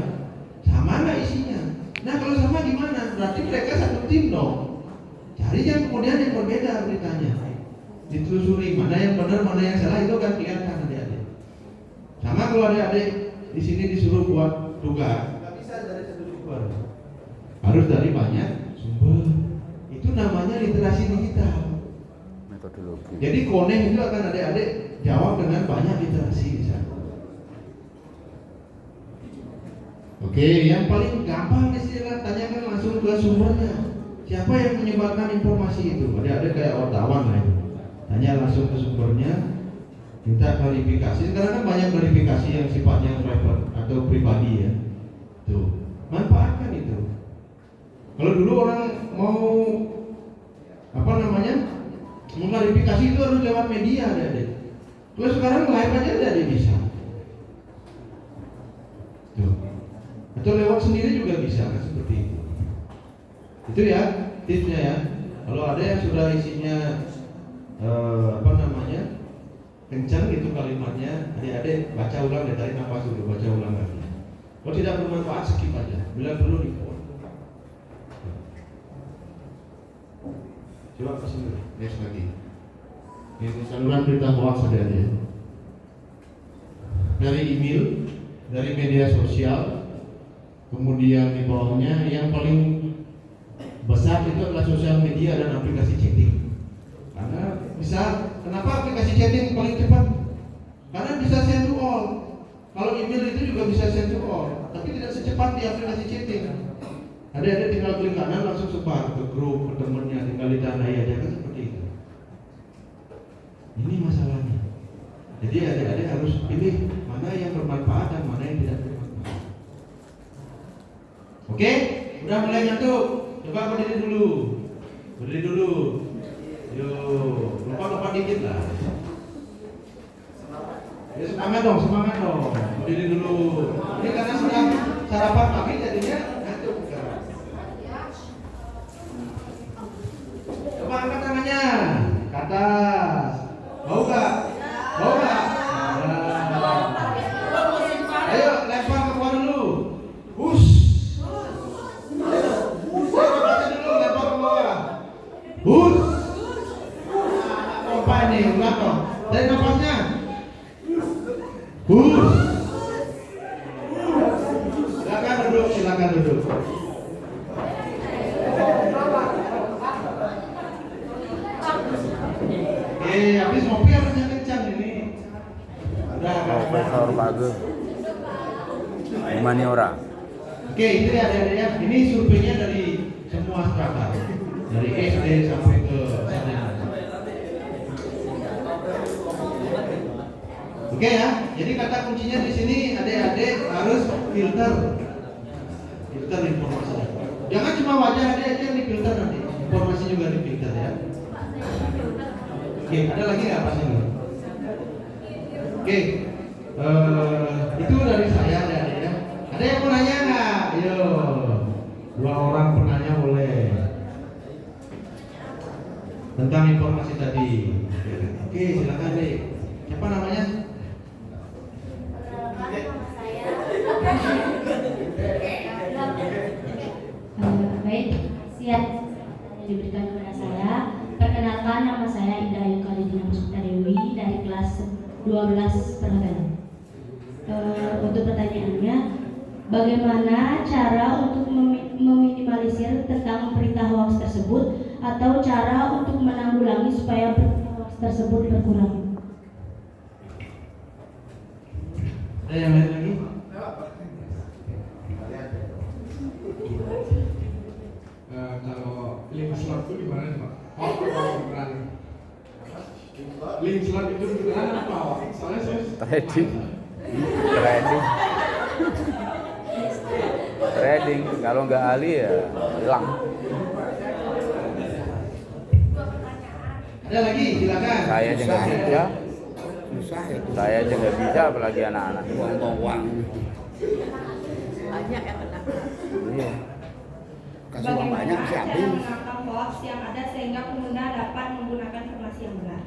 Sama nggak isinya? Nah kalau sama gimana? Berarti mereka satu tim dong. Cari yang kemudian yang berbeda beritanya. Ditelusuri mana yang benar, mana yang salah, itu kan kelihatan adik-adik. Sama kalau adik-adik di sini disuruh buat tugas, nggak bisa dari satu sumber. Harus dari banyak sumber. Itu namanya literasi digital. Metodologi. Jadi connect itu akan adik-adik jawab dengan banyak literasi di sana. Oke, yang paling gampang istilah tanyakan langsung ke sumbernya. Siapa yang menyebarkan informasi itu? Adik-adik kayak wartawan lah itu. tanya langsung ke sumbernya, minta klarifikasi. Sekarang kan banyak klarifikasi yang sifatnya private atau pribadi ya. Tuh, manfaatkan itu. Kalau dulu orang mau mengklarifikasi itu harus lewat media, adik-adik. Kalau sekarang live aja adik bisa. Tuh. Atau lewat sendiri juga bisa kan, seperti itu. Itu ya tipsnya ya. Kalau ada yang sudah isinya kencang gitu kalimatnya, adik-adik baca ulang deh, tarik nafas dulu, baca ulang lagi. Kalau tidak bermanfaat skip aja, bila perlu di phone. Coba kasih dulu, next lagi. Ini saluran berita hoax adik-adik. Dari email, dari media sosial, kemudian di bawahnya yang paling besar itu adalah sosial media dan aplikasi chatting. Karena bisa, kenapa aplikasi chatting paling cepat? Karena bisa send to all. Kalau email itu juga bisa send to all, tapi tidak secepat di aplikasi chatting. Ada tinggal klik kanan langsung sebar ke grup, ke temennya, tinggal ditandai aja kan, seperti itu. Ini masalahnya. Jadi adik-adik harus pilih mana yang bermanfaat dan mana yang tidak bermanfaat. Oke, udah mulai ngantuk. Coba berdiri dulu. Berdiri dulu. Yuk, lompat-lompat dikit lah. Ya semangat dong. Berdiri dulu. Ini karena sudah sarapan pagi jadinya ngantuk sekarang. Coba angkat tangannya ke atas. Mau gak? Ayo lempar ke bawah dulu. Hush. Baca dulu, lempar ke bawah. Hush. Apa ini? Ulang dong. Dari nafasnya. Hush. Silakan duduk. Habis ngopi harus yang kencang ini. Profesor Bagel Humaniora. Oke, itu ya adik-adik ya. Ini surveinya dari semua strata, dari SD sampai ke sarjana. Oke ya. Jadi kata kuncinya di sini adik-adik harus filter informasi. Jangan cuma wajah adik-adik yang difilter nanti, informasi juga difilter ya. Oke, ada lagi nggak pas ini? Oke, itu dari saya adik-adik ya. Ada yang mau nanya nggak? Yo, 2 orang penanya boleh tentang informasi tadi. Oke, silakan deh. Siapa namanya? Baik, siap diberikan kepada saya. Perkenalkan, nama saya Indah Ayu Kalidina Puspita Dewi dari kelas 12 perhotelan. Untuk pertanyaannya, bagaimana cara untuk meminimalisir tentang berita hoax tersebut atau cara untuk menanggulangi supaya berita hoax tersebut berkurang? Ada yang lain lagi? Kalau link slot itu gimana Pak? Beneran? Link slot itu beneran apa? Soalnya saya Trading, kalau nggak ahli ya hilang. Ada lagi, silakan. Saya aja nggak bisa. Susah ya. Saya aja nggak bisa, apalagi anak-anak. Uang. Banyak yang kena. Iya. Kasih uang banyak sih Cara habis. menangkap hoax yang ada sehingga pengguna dapat menggunakan informasi yang benar?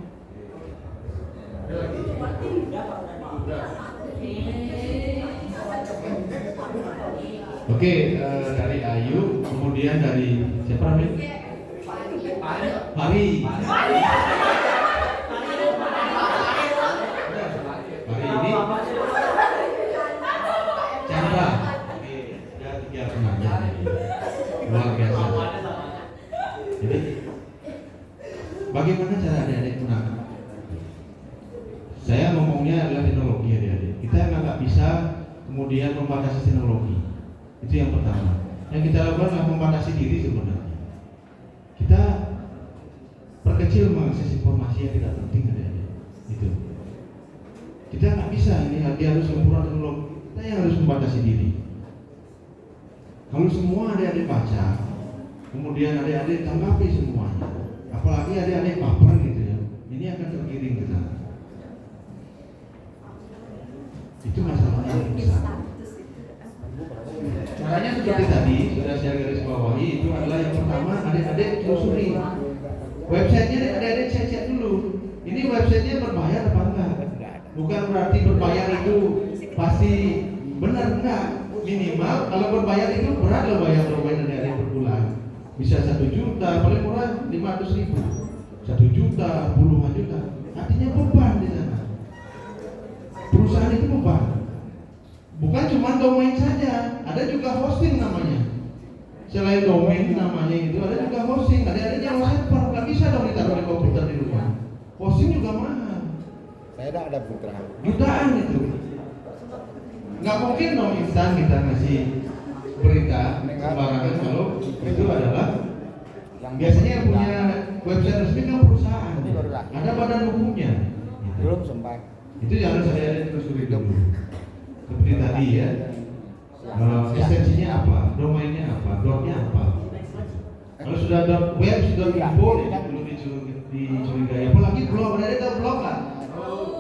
Oke, dari Ayu, kemudian dari siapa namanya? Pari. Pari ini Chandra. Oke, ada 3 penanya. Luar biasa. Jadi, bagaimana cara adik-adik menangkap? Saya ngomongnya adalah teknologi adik-adik. Kita nggak bisa kemudian membatasi teknologi. Itu yang pertama. Yang kita lakukan adalah membatasi diri sebenarnya. Kita perkecil kecil mengakses informasi yang tidak penting adik-adik. Itu. Kita nggak bisa ini dia harus sempurna dulu. Kita yang harus membatasi diri. Kalau semua adik-adik baca, kemudian adik-adik tanggapi semuanya, apalagi adik-adik baper gitu ya, ini akan tergiring kita. Itu masalahnya yang besar. Caranya seperti tadi sudah saya garis bawahi, itu adalah yang pertama adik-adik telusuri websitenya, adik-adik cek dulu. Ini websitenya berbayar apa enggak? Bukan berarti berbayar itu pasti benar, enggak. Minimal kalau berbayar itu berat loh bayar domain adik-adik per bulan. Bisa 1 juta, paling murah 500.000, 1 juta, puluhan juta. Artinya beban di sana. Perusahaan itu beban. Bukan cuma domain saja, ada juga hosting namanya. Selain domain namanya itu ada juga hosting. Ada yang server, nggak bisa dong ditaruh di komputer di rumah. Hosting juga mahal. Saya ada putra. Jutaan itu. Nggak mungkin dong instan kita ngasih berita sembarangan kalau itu adalah biasanya yang punya website resmi kan perusahaan. Ada badan hukumnya. Belum sempat. Itu harus ada telusuri dulu. Seperti tadi ya, esensinya apa, domainnya apa, dotnya apa. Kalau sudah web, sudah info, itu belum dicurigai. Apalagi blog, ada tahu blog kan?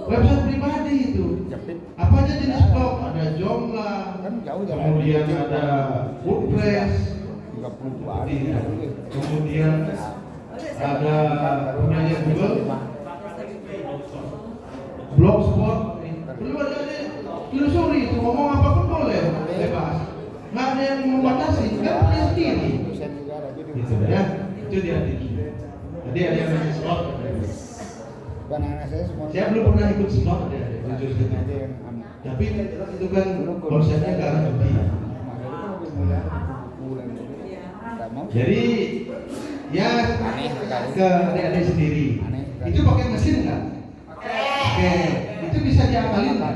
Website pribadi itu. Apa aja jenis blog? Ada Joomla, kemudian ada WordPress, kemudian ada punyanya Google, Blogspot. Belum ada telusuri itu, ngomong apapun boleh, bebas. Nggak ada yang membatasi, kan punya sendiri. Gitu ya, itu dia. Jadi ada yang ngasih slot. Saya belum pernah ikut slot ya, jujur saja. Tapi itu kan konsepnya ke arah lebih. Jadi ya ke adik-adik sendiri. Itu pakai mesin nggak? Oke, itu bisa diakalin kan?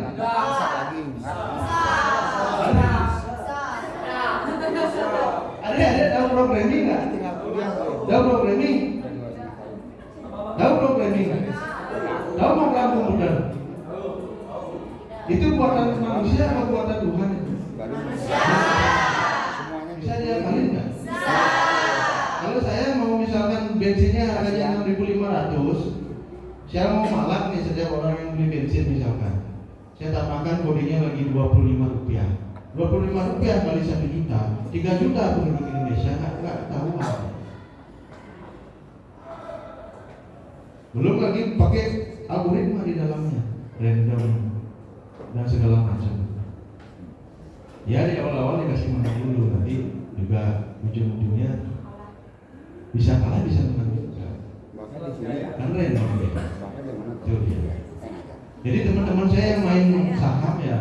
Ada tahu programming nggak? Tahu programming? Tahu programming? Tahu program komputer? Itu buatan manusia atau buatan Tuhan? Bisa diakalin nggak? Kalau saya mau misalkan bensinnya harganya 6.500, saya mau malak nih setiap orang yang beli bensin misalkan, saya tambahkan kodenya lagi Rp25. Rp25 kali 1 juta, 3 juta penduduk Indonesia nggak ketahuan. Belum lagi pakai algoritma di dalamnya, random dan segala macam. Ya di awal-awal dikasih menang dulu, nanti juga ujung-ujungnya bisa kalah bisa menang juga. Kan random ya. Jadi teman-teman saya yang main saham ya,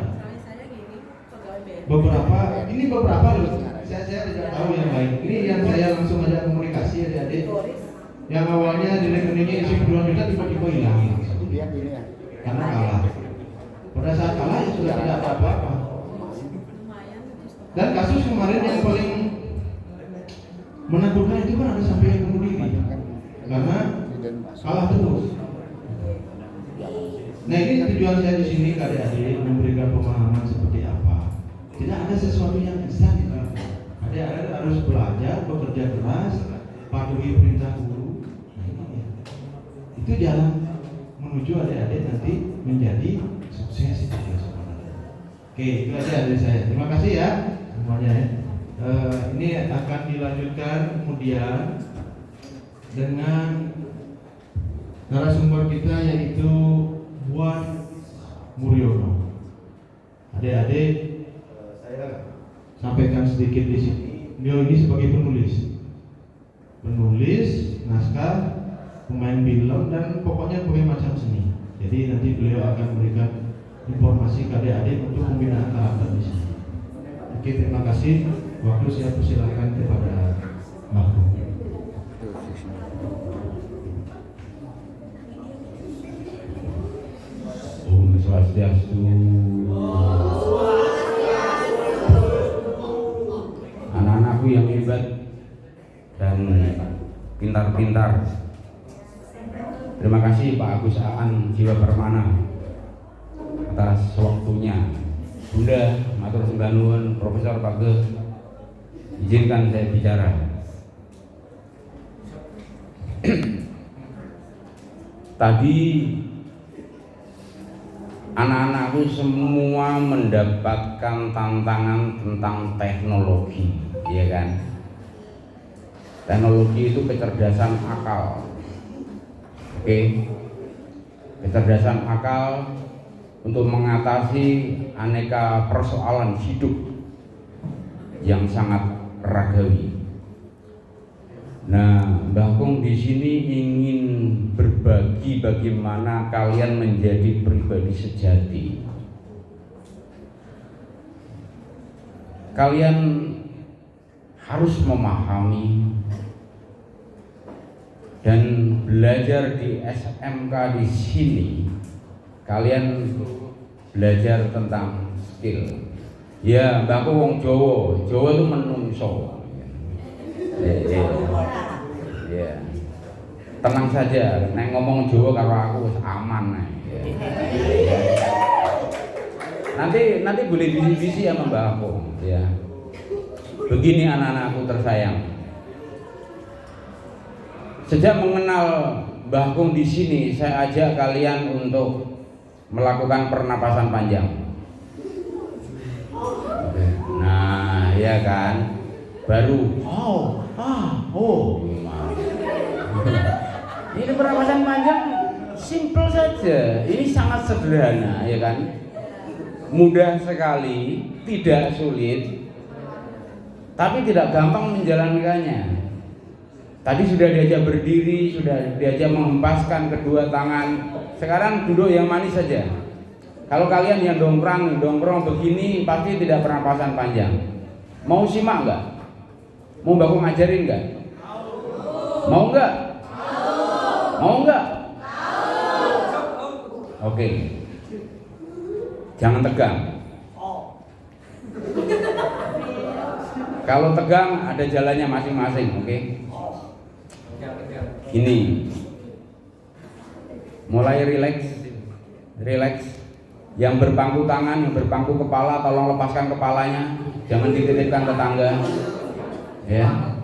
beberapa loh, saya tidak tahu yang lain. Ini yang saya langsung aja komunikasi adik-adik. Yang awalnya di rekeningnya isi puluhan juta tiba-tiba hilang karena kalah. Pada saat kalah ya sudah tidak ada apa-apa. Dan kasus kemarin yang paling menakutkan itu kan ada sampai yang bunuh diri karena kalah terus. Nah ini tujuan saya di sini adik-adik memberikan pemahaman seperti apa. Tidak ada sesuatu yang instan itu. Adik-adik harus belajar, bekerja keras, patuhi perintah guru. Nah, ini ya. Itu jalan menuju adik-adik nanti menjadi sukses itu ya sebenarnya. Oke, itu aja dari saya. Terima kasih ya semuanya ya. Ini akan dilanjutkan kemudian dengan narasumber kita yaitu Buan Muryono. Adik-adik, saya sampaikan sedikit di sini. Beliau ini sebagai penulis naskah, pemain film dan pokoknya berbagai macam seni. Jadi nanti beliau akan memberikan informasi ke adik-adik untuk pembinaan karakter di sini. Oke, terima kasih. Waktu saya persilakan kepada Mbak Bu. Om Swastiastu. Anak-anakku yang hebat dan pintar-pintar, Terima kasih Pak Agus Aan Jiwa Permana atas waktunya. Bunda, matur sembah nuwun. Profesor Page, izinkan saya bicara. Tadi anak-anakku semua mendapatkan tantangan tentang teknologi, ya kan? Teknologi itu kecerdasan akal. Oke, kecerdasan akal untuk mengatasi aneka persoalan hidup yang sangat ragawi. Nah, Mbah Kung di sini ingin berbagi bagaimana kalian menjadi pribadi sejati. Kalian harus memahami dan belajar di SMK di sini. Kalian belajar tentang skill. Ya, Mbak aku wong Jawa. Jawa itu menungso. Ya. Tenang saja, nek ngomong Jawa karo aku wis aman. Nanti boleh bisi-bisi sama Mbak aku. Ya. Begini anak-anakku tersayang. Sejak mengenal Mbah Kung di sini, saya ajak kalian untuk melakukan pernapasan panjang. Nah, ya kan, baru ini pernapasan panjang simple saja. Ini sangat sederhana, ya kan, mudah sekali, tidak sulit, tapi tidak gampang menjalankannya. Tadi sudah diajak berdiri, sudah diajak menghempaskan kedua tangan. Sekarang duduk yang manis saja. Kalau kalian yang dongkrong begini pasti tidak pernapasan panjang. Mau simak nggak? Mau Mbak Kung ngajarin nggak? Mau nggak? Mau nggak? Oke. Jangan tegang. Kalau tegang ada jalannya masing-masing, oke? Ini mulai rileks. Yang berpangku tangan, yang berpangku kepala, tolong lepaskan kepalanya, jangan dititipkan tetangga. Ya.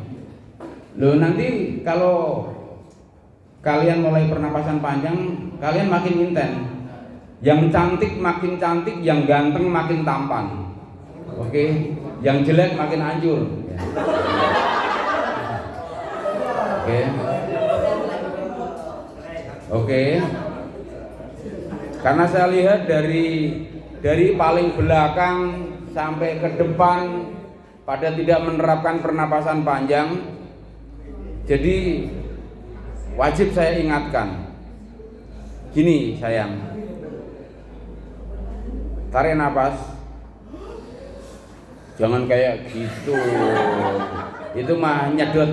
Loh, nanti kalau kalian mulai pernapasan panjang, kalian makin intens. Yang cantik makin cantik, yang ganteng makin tampan. Oke, yang jelek makin hancur. Ya. Oke. Karena saya lihat dari paling belakang sampai ke depan pada tidak menerapkan pernapasan panjang. Jadi wajib saya ingatkan. Gini sayang, tarik napas. Jangan kayak gitu. Itu mah nyedot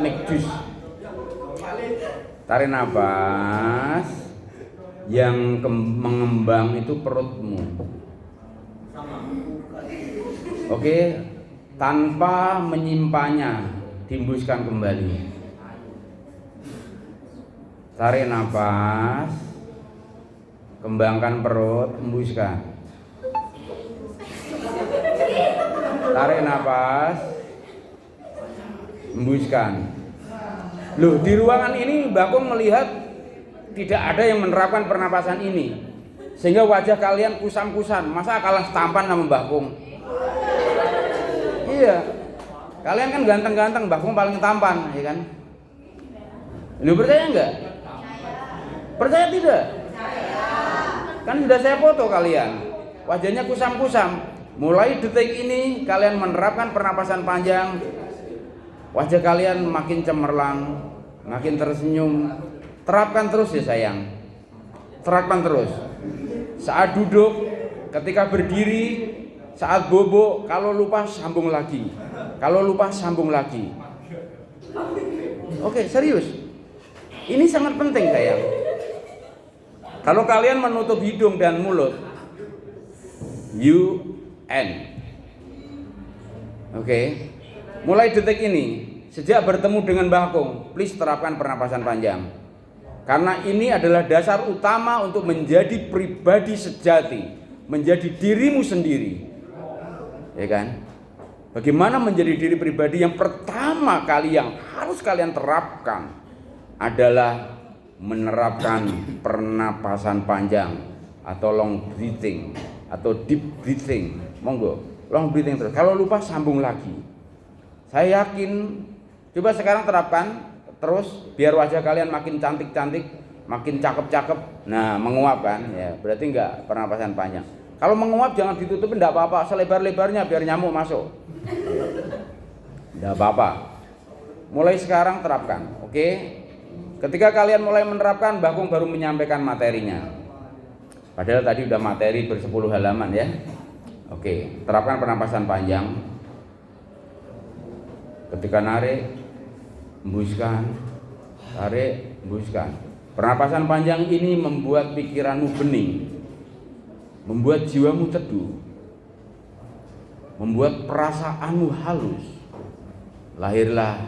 make juice. Tarik napas. Yang mengembang itu perutmu. Oke, tanpa menyimpannya, dihembuskan kembali. Tarik nafas, kembangkan perut, hembuskan. Tarik nafas, hembuskan. Loh, di ruangan ini Mbak Kung melihat tidak ada yang menerapkan pernapasan ini, sehingga wajah kalian kusam-kusam. Masa kalah tampan sama Mbah Kung? Iya, kalian kan ganteng-ganteng, Mbah Kung paling tampan, ya kan? Lu percaya nggak? Percaya tidak? Kan sudah saya foto kalian, wajahnya kusam-kusam. Mulai detik ini kalian menerapkan pernapasan panjang, wajah kalian makin cemerlang, makin tersenyum. Terapkan terus ya sayang. Terapkan terus. Saat duduk, ketika berdiri, saat bobo, kalau lupa sambung lagi. Kalau lupa sambung lagi. Oke, serius. Ini sangat penting sayang. Kalau kalian menutup hidung dan mulut, you end. Oke. Mulai detik ini, sejak bertemu dengan Mbah Kung, please terapkan pernapasan panjang. Karena ini adalah dasar utama untuk menjadi pribadi sejati, menjadi dirimu sendiri. Ya kan? Bagaimana menjadi diri pribadi? Yang pertama kali yang harus kalian terapkan adalah menerapkan pernapasan panjang atau long breathing atau deep breathing. Monggo, long breathing terus. Kalau lupa sambung lagi. Saya yakin, coba sekarang terapkan terus biar wajah kalian makin cantik-cantik, makin cakep-cakep. Nah, menguap kan? Ya, berarti enggak pernapasan panjang. Kalau menguap jangan ditutup, enggak apa-apa, selebar-lebarnya biar nyamuk masuk. Enggak apa-apa. Mulai sekarang terapkan, oke? Ketika kalian mulai menerapkan, Mbah Kung baru menyampaikan materinya. Padahal tadi udah materi bersepuluh halaman ya. Oke, terapkan pernapasan panjang. Ketika narik, hembuskan, tarik, hembuskan. Pernapasan panjang ini membuat pikiranmu bening, membuat jiwamu teduh, membuat perasaanmu halus. Lahirlah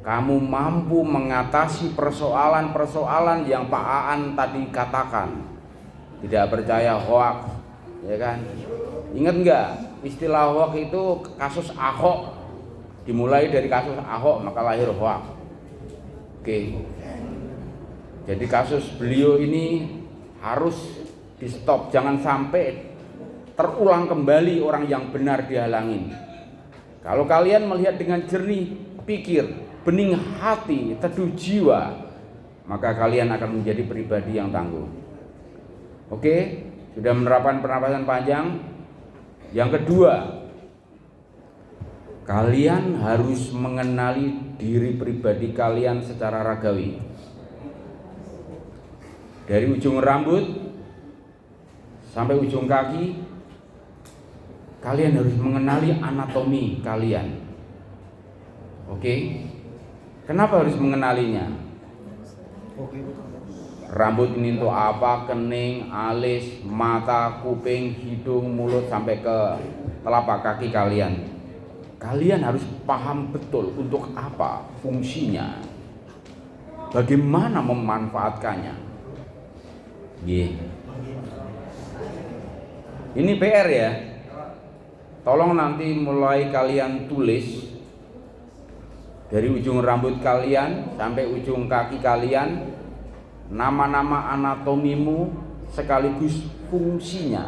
kamu mampu mengatasi persoalan-persoalan yang Pak Aan tadi katakan. Tidak percaya hoax, ya kan? Ingat enggak istilah hoax itu kasus Ahok? Dimulai dari kasus Ahok maka lahir hoax. Oke. Jadi kasus beliau ini harus di stop, jangan sampai terulang kembali orang yang benar dihalangin. Kalau kalian melihat dengan jernih pikir, bening hati, teduh jiwa, maka kalian akan menjadi pribadi yang tangguh. Oke, sudah menerapkan pernapasan panjang. Yang kedua, kalian harus mengenali diri pribadi kalian secara ragawi. Dari ujung rambut sampai ujung kaki, kalian harus mengenali anatomi kalian. Oke? Kenapa harus mengenalinya? Rambut ini untuk apa? Kening, alis, mata, kuping, hidung, mulut sampai ke telapak kaki kalian. Kalian harus paham betul untuk apa fungsinya. Bagaimana memanfaatkannya. Ini PR ya. Tolong nanti mulai kalian tulis dari ujung rambut kalian sampai ujung kaki kalian, nama-nama anatomimu sekaligus fungsinya.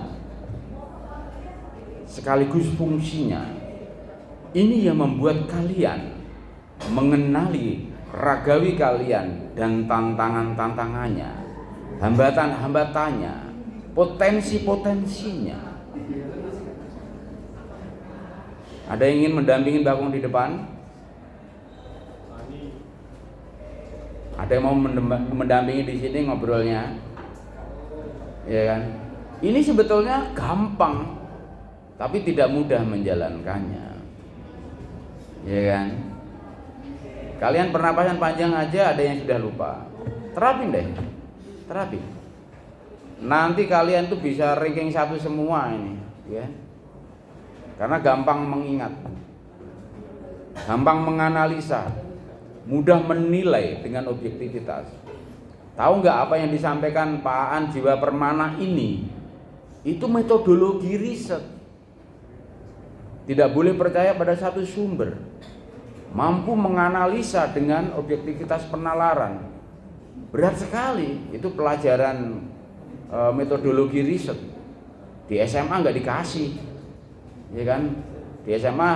Ini yang membuat kalian mengenali ragawi kalian dan tantangan-tantangannya, hambatan-hambatannya, potensi-potensinya. Ada yang ingin mendampingi Mbah Kung di depan? Ada yang mau mendampingi di sini ngobrolnya? Ya kan? Ini sebetulnya gampang, tapi tidak mudah menjalankannya. Ya kan? Kalian pernapasan panjang aja ada yang sudah lupa. Terapin deh. Terapin. Nanti kalian tuh bisa ranking 1 semua ini, ya. Karena gampang mengingat. Gampang menganalisa. Mudah menilai dengan objektivitas. Tahu nggak apa yang disampaikan Pak Aan Jiwa Permana ini? Itu metodologi riset. Tidak boleh percaya pada satu sumber. Mampu menganalisa dengan objektivitas penalaran. Berat sekali. Itu pelajaran metodologi riset. Di SMA nggak dikasih, ya kan? Di SMA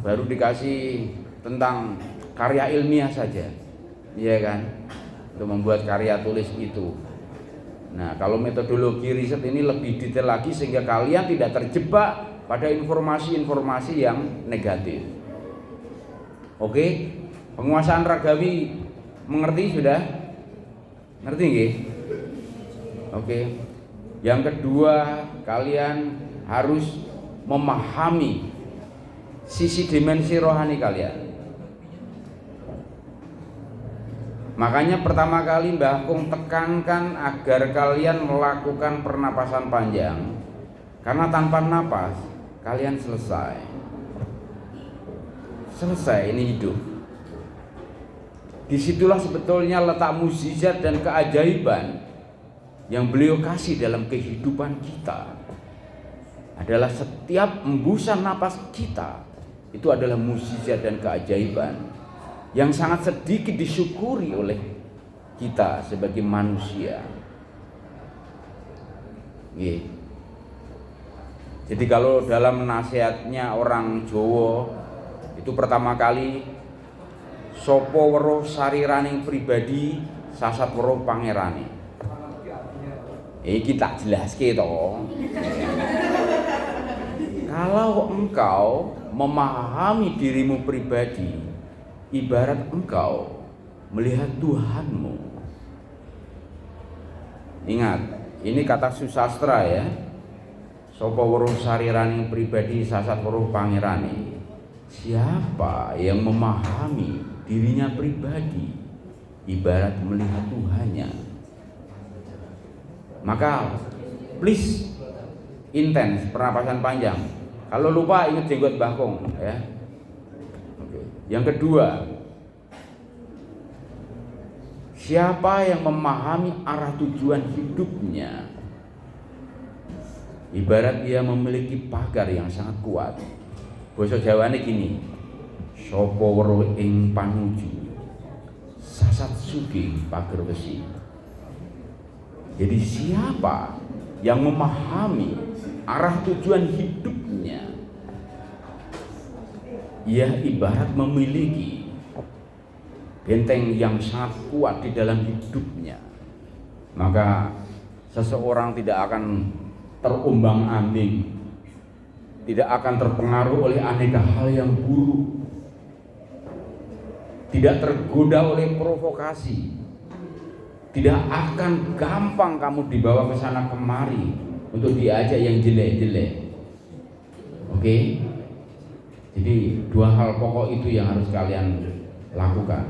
baru dikasih tentang karya ilmiah saja, iya kan, untuk membuat karya tulis itu. Nah, kalau metodologi riset ini lebih detail lagi sehingga kalian tidak terjebak pada informasi-informasi yang negatif. Oke, penguasaan ragawi mengerti sudah? Ngerti nggih? Oke. Yang kedua, kalian harus memahami sisi dimensi rohani kalian. Makanya pertama kali Mbah Kung tekankan agar kalian melakukan pernapasan panjang. Karena tanpa napas kalian selesai ini hidup. Disitulah sebetulnya letak mukjizat dan keajaiban yang beliau kasih dalam kehidupan kita. Adalah setiap embusan napas kita itu adalah mukjizat dan keajaiban yang sangat sedikit disyukuri oleh kita sebagai manusia. Jadi kalau dalam nasihatnya orang Jawa itu pertama kali sopo weruh sariraning pribadi sasat weruh pangerane. Iki tak jelaske to. Kalau engkau memahami dirimu pribadi, ibarat engkau melihat Tuhanmu. Ingat, ini kata susastra ya. Sapa weruh sariraning pribadi sasat weruh pangerane. Siapa yang memahami dirinya pribadi, ibarat melihat Tuhannya. Maka please intens pernapasan panjang. Kalau lupa ingat jenggot bakung ya. Oke. Yang kedua, siapa yang memahami arah tujuan hidupnya, ibarat dia memiliki pagar yang sangat kuat. Basa Jawane gini, sapa weruh ing panuju sasat sugih pager besi. Jadi siapa yang memahami arah tujuan hidupnya, ia ibarat memiliki benteng yang sangat kuat di dalam hidupnya. Maka seseorang tidak akan terombang-ambing, tidak akan terpengaruh oleh aneka hal yang buruk, tidak tergoda oleh provokasi, tidak akan gampang kamu dibawa ke sana kemari untuk diajak yang jelek-jelek. Oke? Jadi dua hal pokok itu yang harus kalian lakukan.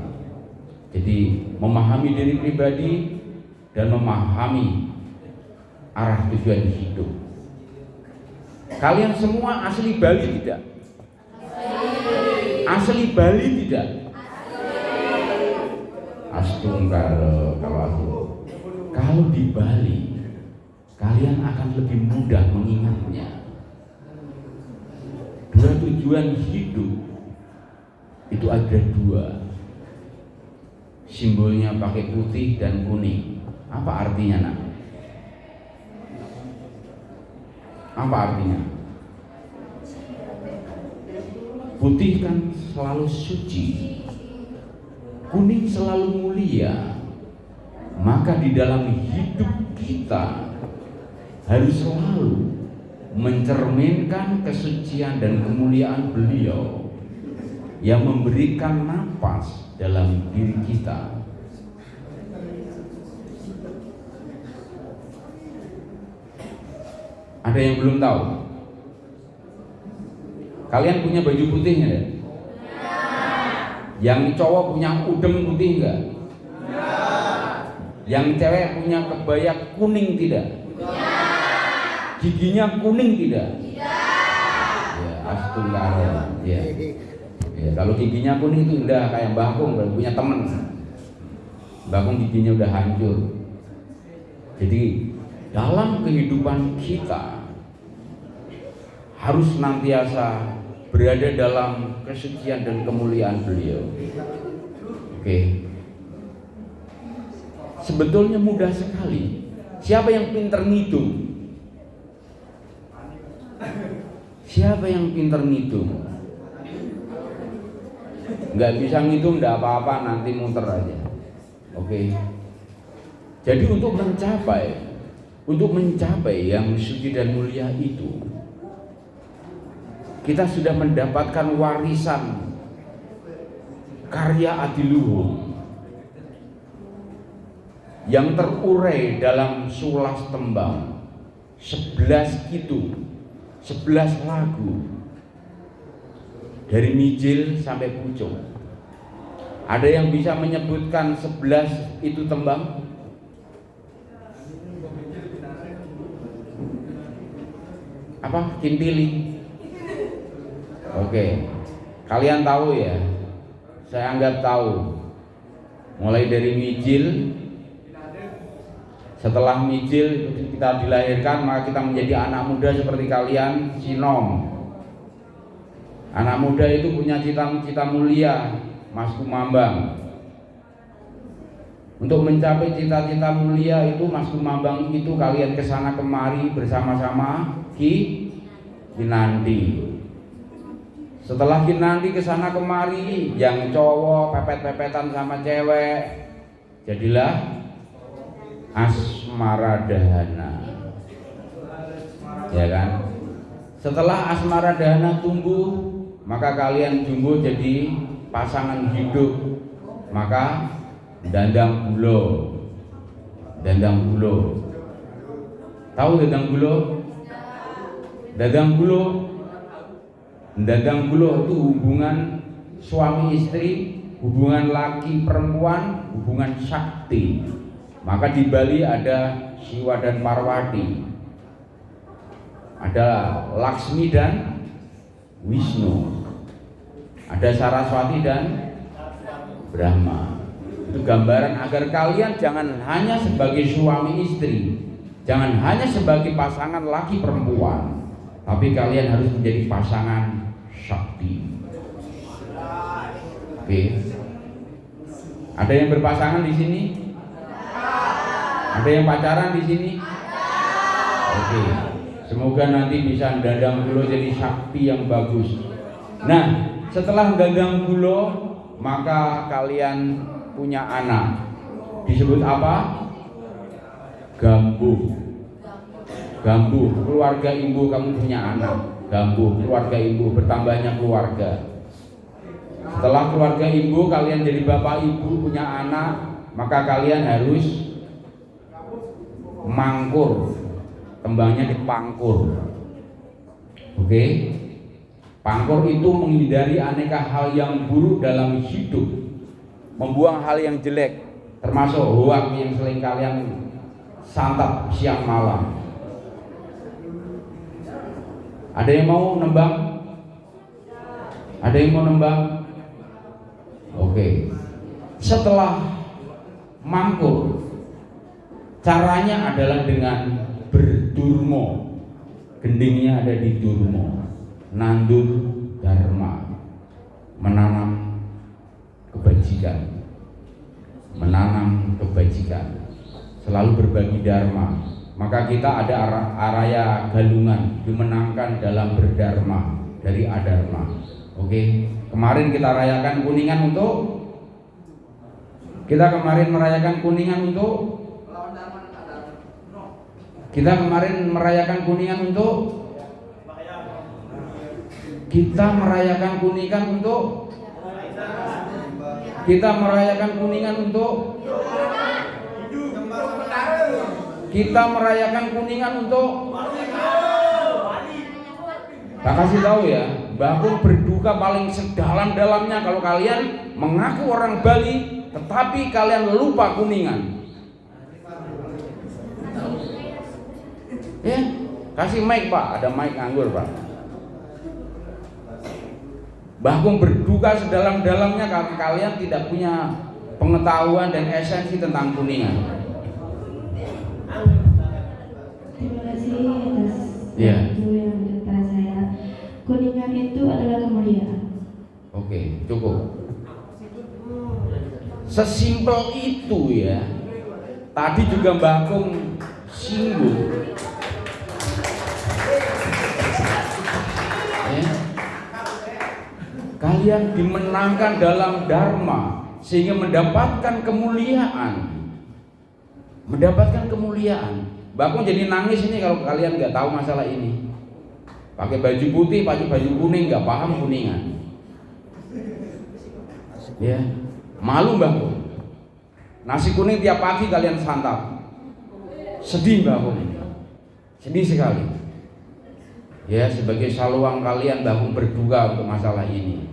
Jadi memahami diri pribadi dan memahami arah tujuan hidup. Kalian semua asli Bali tidak? Asli Bali tidak? Kalau di Bali kalian akan lebih mudah mengingatnya. Dua tujuan hidup itu ada dua. Simbolnya pakai putih dan kuning. Apa artinya nak? Apa artinya? Putih kan selalu suci, kuning selalu mulia. Maka di dalam hidup kita harus selalu mencerminkan kesucian dan kemuliaan beliau yang memberikan napas dalam diri kita. Ada yang belum tahu? Kalian punya baju putih enggak? Yang cowok punya udeng putih enggak? Yang cewek punya kebaya kuning tidak? Giginya kuning tidak? Ya, astagfirullah. Ya. Ya, kalau giginya kuning itu udah kayak Mbah Kung, punya temen. Mbah Kung giginya udah hancur. Jadi dalam kehidupan kita harus senantiasa berada dalam kesucian dan kemuliaan beliau. Oke. Sebetulnya mudah sekali. Siapa yang pintar ngitung? Siapa yang pintar ngitung? Nggak bisa ngitung, nggak apa-apa, nanti muter aja. Oke. Jadi untuk mencapai yang suci dan mulia itu, kita sudah mendapatkan warisan karya adiluhung yang terurai dalam sulas tembang 11 kidung, 11 lagu dari mijil sampai pucung. Ada yang bisa menyebutkan 11 itu tembang? Apa? Kintili. Oke. Kalian tahu ya? Saya anggap tahu. mulai dari mijil. Setelah mijil kita dilahirkan, maka kita menjadi anak muda seperti kalian, sinom. Anak muda itu punya cita-cita mulia, Mas Kumambang. Untuk mencapai cita-cita mulia itu, Mas Kumambang itu kalian kesana kemari bersama-sama Kinanti. Setelah Kinanti kesana kemari, yang cowok pepet-pepetan sama cewek, jadilah Asmaradahana, ya kan? Setelah Asmaradahana tumbuh, maka kalian tumbuh jadi pasangan hidup, maka Dandang Bulo. Dandang Bulo. Tahu Dandang Bulo? Dandang Bulo. Dandang Bulo itu hubungan suami istri, hubungan laki perempuan, hubungan sakti. Maka di Bali ada Siwa dan Parwati, ada Laksmi dan Wisnu, ada Saraswati dan Brahma. Itu gambaran agar kalian jangan hanya sebagai suami istri, jangan hanya sebagai pasangan laki perempuan, tapi kalian harus menjadi pasangan sakti. Oke. Ada yang berpasangan di sini? Ada yang pacaran di sini? Oke. Semoga nanti bisa Dandang Bulo jadi sakti yang bagus. Nah, setelah Dandang Bulo, maka kalian punya anak. Disebut apa? Gambuh. Gambuh, keluarga ibu kamu punya anak. Gambuh, keluarga ibu, bertambahnya keluarga. Setelah keluarga ibu, kalian jadi bapak ibu punya anak, maka kalian harus mangkur. Kembangnya dipangkur. Oke? Pangkur itu menghindari aneka hal yang buruk dalam hidup, membuang hal yang jelek, termasuk hoak yang sering kalian santap siang malam. Ada yang mau nembang? Ada yang mau nembang? Oke. Setelah mangkur, caranya adalah dengan berdurmo. Gendingnya ada di durmo. Nandur dharma, menanam kebajikan. Menanam kebajikan. Selalu berbagi dharma. Maka kita ada araya galungan, dimenangkan dalam berdharma dari adharma. Oke. Kemarin kita rayakan Kuningan untuk kita kemarin merayakan Kuningan untuk kita merayakan Kuningan untuk kita merayakan Kuningan untuk kita merayakan Kuningan untuk kita merayakan Kuningan untuk tak kasih tahu ya, Mbak Kun berduka paling sedalam-dalamnya kalau kalian mengaku orang Bali tetapi kalian lupa Kuningan. Ya, kasih mic Pak, ada mic nganggur Pak. Mbah Kun berduka sedalam-dalamnya karena kalian tidak punya pengetahuan dan esensi tentang Kuningan. Terima kasih atas waktu yang menurut saya. Kuningan itu adalah kemuliaan. Oke, cukup. Sesimpel itu ya. Tadi juga Mbah Kun singgung. Ya. Kalian dimenangkan dalam dharma sehingga mendapatkan kemuliaan. Mendapatkan kemuliaan. Mbak Kun jadi nangis ini kalau kalian nggak tahu masalah ini. Pakai baju putih, pakai baju kuning, nggak paham Kuningan. Ya, malu Mbak Kun. Nasi kuning tiap pagi kalian santap. Sedih Mbak Kun. Sedih sekali. Ya, sebagai saluang kalian Mbak Kun berduka untuk masalah ini.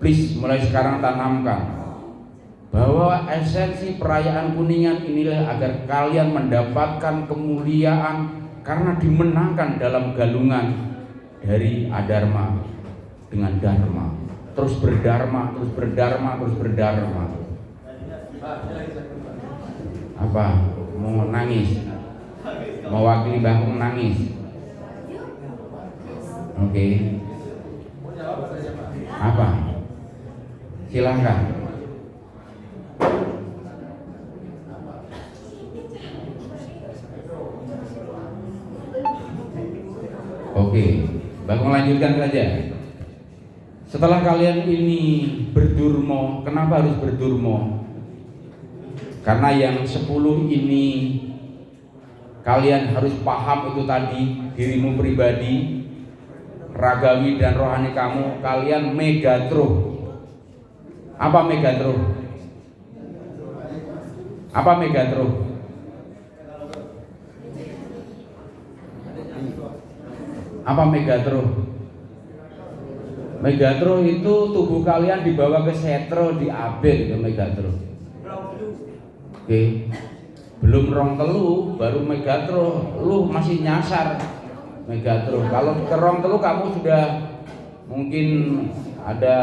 Please mulai sekarang tanamkan bahwa esensi perayaan Kuningan inilah agar kalian mendapatkan kemuliaan karena dimenangkan dalam galungan dari adharma dengan dharma. terus berdharma, terus berdharma, terus berdharma. Apa? Mau nangis? Mewakili Mbah Kung nangis? Oke. Apa? Silahkan. Oke, Mbah Kung lanjutkan saja. Setelah kalian ini berdurmo, kenapa harus berdurmo? Karena yang 10 ini kalian harus paham itu tadi, dirimu pribadi, ragawi dan rohani kamu, kalian megatro. Apa megatro? Apa megatro? Apa megatro? Megatro itu tubuh kalian dibawa ke setro, di abel itu megatro. Oke. Belum rong telu baru megatro, lu masih nyasar megatro. Kalau ke rong telu kamu sudah mungkin ada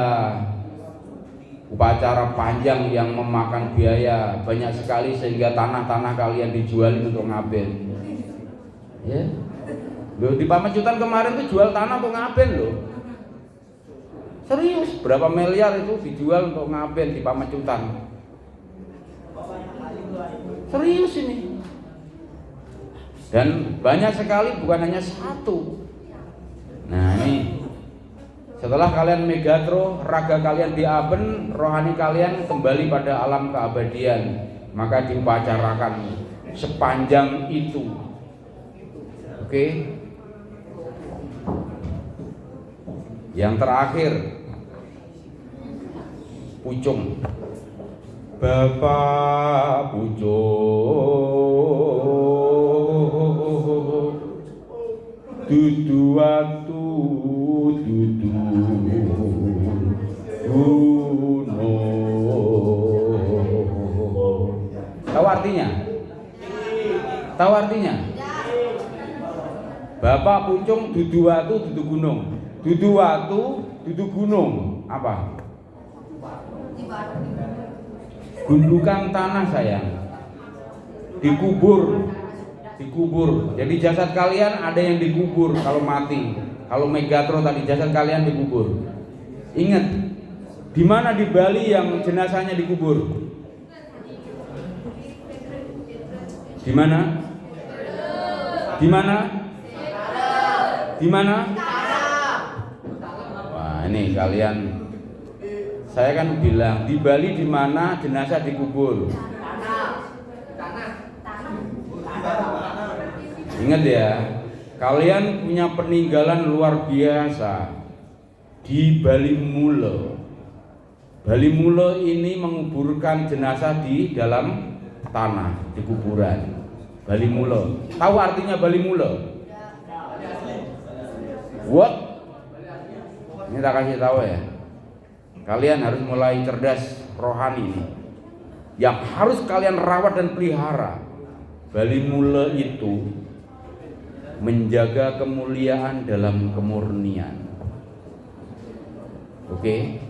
upacara panjang yang memakan biaya banyak sekali sehingga tanah-tanah kalian dijualin untuk ngaben. Ya. Loh, di Pamacutan kemarin tuh jual tanah untuk ngaben loh. Serius, berapa miliar itu dijual untuk ngaben di Pamacutan. Serius ini. Dan banyak sekali, bukan hanya satu. Nah ini, setelah kalian megatro, raga kalian diaben, rohani kalian kembali pada alam keabadian, maka diupacarakan sepanjang itu. Oke. Yang terakhir, pucung. Bapak pucung dudu watu dudu gunung. Tahu artinya? Tahu artinya? Bapak pucung dudu watu dudu gunung. Dudu watu dudu gunung. Apa? Gundukan tanah sayang, dikubur. Jadi jasad kalian ada yang dikubur kalau mati. Kalau megatro tadi jasad kalian dikubur. Ingat, di mana di Bali yang jenazahnya dikubur? Di mana? Di mana? Di mana? Wah ini kalian. Saya kan bilang di Bali di mana jenazah dikubur. Ingat ya, kalian punya peninggalan luar biasa di Bali Mulo. Bali Mulo ini menguburkan jenazah di dalam tanah, di kuburan. Bali Mulo. Tahu artinya Bali Mulo? What? Ini tak kasih tahu ya. Kalian harus mulai cerdas rohani ini, yang harus kalian rawat dan pelihara. Bali Mula itu menjaga kemuliaan dalam kemurnian. Oke.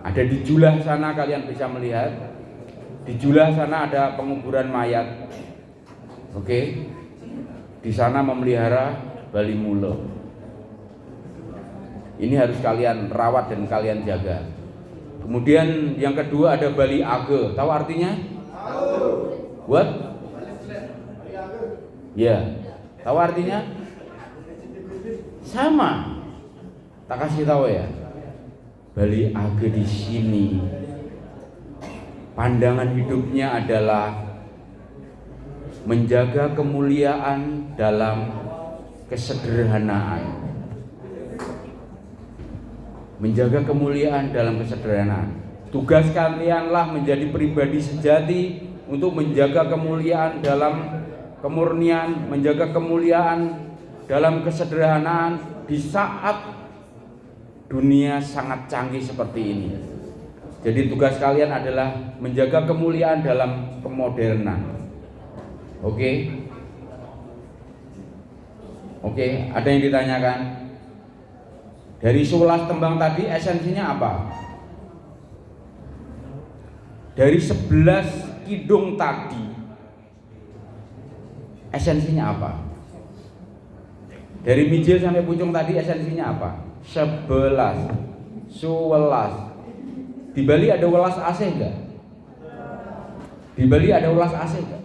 Ada di Julah sana kalian bisa melihat. Di Julah sana ada penguburan mayat. Oke. Di sana memelihara Bali Mula. Ini harus kalian rawat dan kalian jaga. Kemudian yang kedua ada Bali Age. Tahu artinya? What? Ya. Tahu artinya? Sama. Tak kasih tahu ya. Bali Age di sini pandangan hidupnya adalah menjaga kemuliaan dalam kesederhanaan. Menjaga kemuliaan dalam kesederhanaan. Tugas kalianlah menjadi pribadi sejati untuk menjaga kemuliaan dalam kemurnian, menjaga kemuliaan dalam kesederhanaan di saat dunia sangat canggih seperti ini. Jadi tugas kalian adalah menjaga kemuliaan dalam kemodernan. Oke? Oke, ada yang ditanyakan? Dari 11 tembang tadi esensinya apa? Dari 11 kidung tadi esensinya apa? Dari mijil sampai pucung tadi esensinya apa? 11 Di Bali ada welas AC enggak? Di Bali ada welas AC enggak?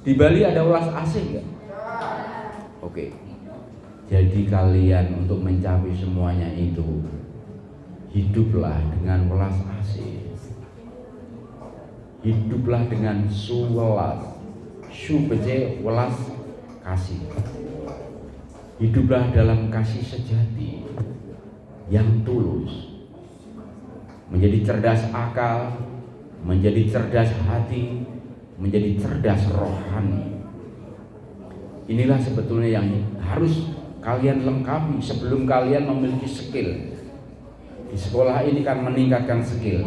Di Bali ada welas AC enggak? Oke. Jadi kalian untuk mencapai semuanya itu hiduplah dengan welas AC. Hiduplah dengan suwelas, supece welas kasih. Hiduplah dalam kasih sejati yang tulus, menjadi cerdas akal, menjadi cerdas hati, menjadi cerdas rohani. Inilah sebetulnya yang harus kalian lengkapi sebelum kalian memiliki skill. Di sekolah ini kan meningkatkan skill,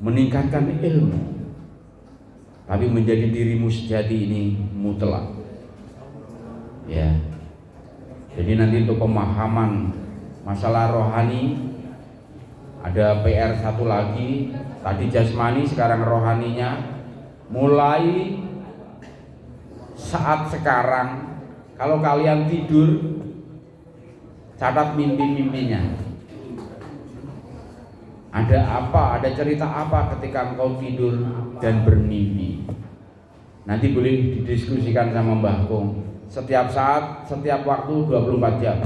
meningkatkan ilmu. Tapi menjadi dirimu sejati ini mutlak. Ya. Jadi nanti untuk pemahaman masalah rohani ada PR satu lagi. Tadi jasmani, sekarang rohaninya. Mulai saat sekarang, kalau kalian tidur, catat mimpi-mimpinya. Ada apa, ada cerita apa ketika engkau tidur dan bermimpi. Nanti boleh didiskusikan sama Mbah Kong. Setiap saat, setiap waktu 24 jam.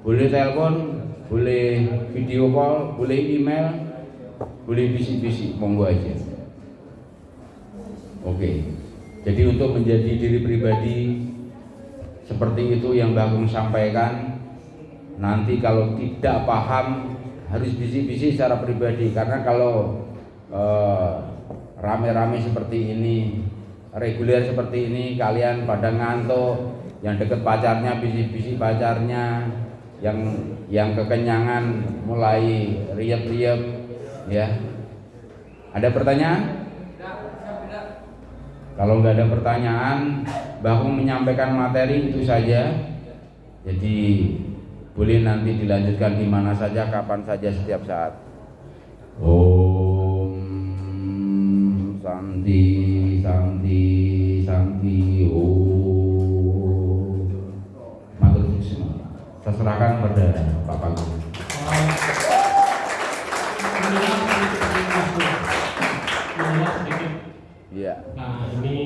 Boleh telepon, boleh video call, boleh email, boleh bisik-bisik, monggo aja. Oke. Jadi untuk menjadi diri pribadi seperti itu yang Mbah Kong sampaikan. Nanti kalau tidak paham harus bisik-bisik secara pribadi, karena kalau rame-rame seperti ini, reguler seperti ini, kalian pada ngantuk, yang deket pacarnya bisik-bisik pacarnya, yang kekenyangan mulai riap-riap, ya. Ada pertanyaan? Kalau nggak ada pertanyaan, Mbah Kong menyampaikan materi itu saja. Jadi boleh nanti dilanjutkan di mana saja, kapan saja, setiap saat. Om Santi Santi Santi Om. Matur suwun. Saya serahkan pada Bapak Guru. Iya. Nah, ini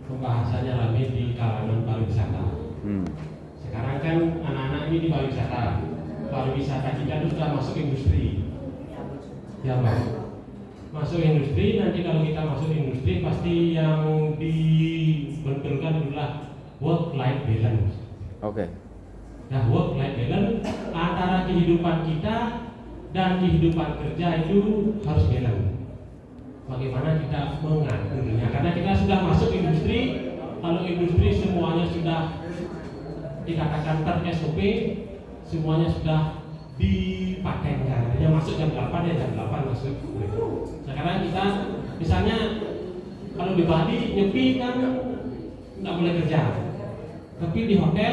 pembahasannya rame di kalangan pariwisata. Sekarang kan anak-anak ini di pariwisata. Pariwisata kita itu sudah masuk industri. Ya, Pak. Masuk industri, nanti kalau kita masuk industri pasti yang dibenturkan adalah work life balance. Oke. Nah, work life balance antara kehidupan kita dan kehidupan kerja itu harus balance. Bagaimana kita mengaturnya? Karena kita sudah masuk industri, kalau industri semuanya sudah dikatakan ter-SOP, semuanya sudah dipatenkan. Yang masuk jam 8 ya jam 8 masuk. Sekarang kita misalnya kalau di Bali nyepi kan nggak boleh kerja, tapi di hotel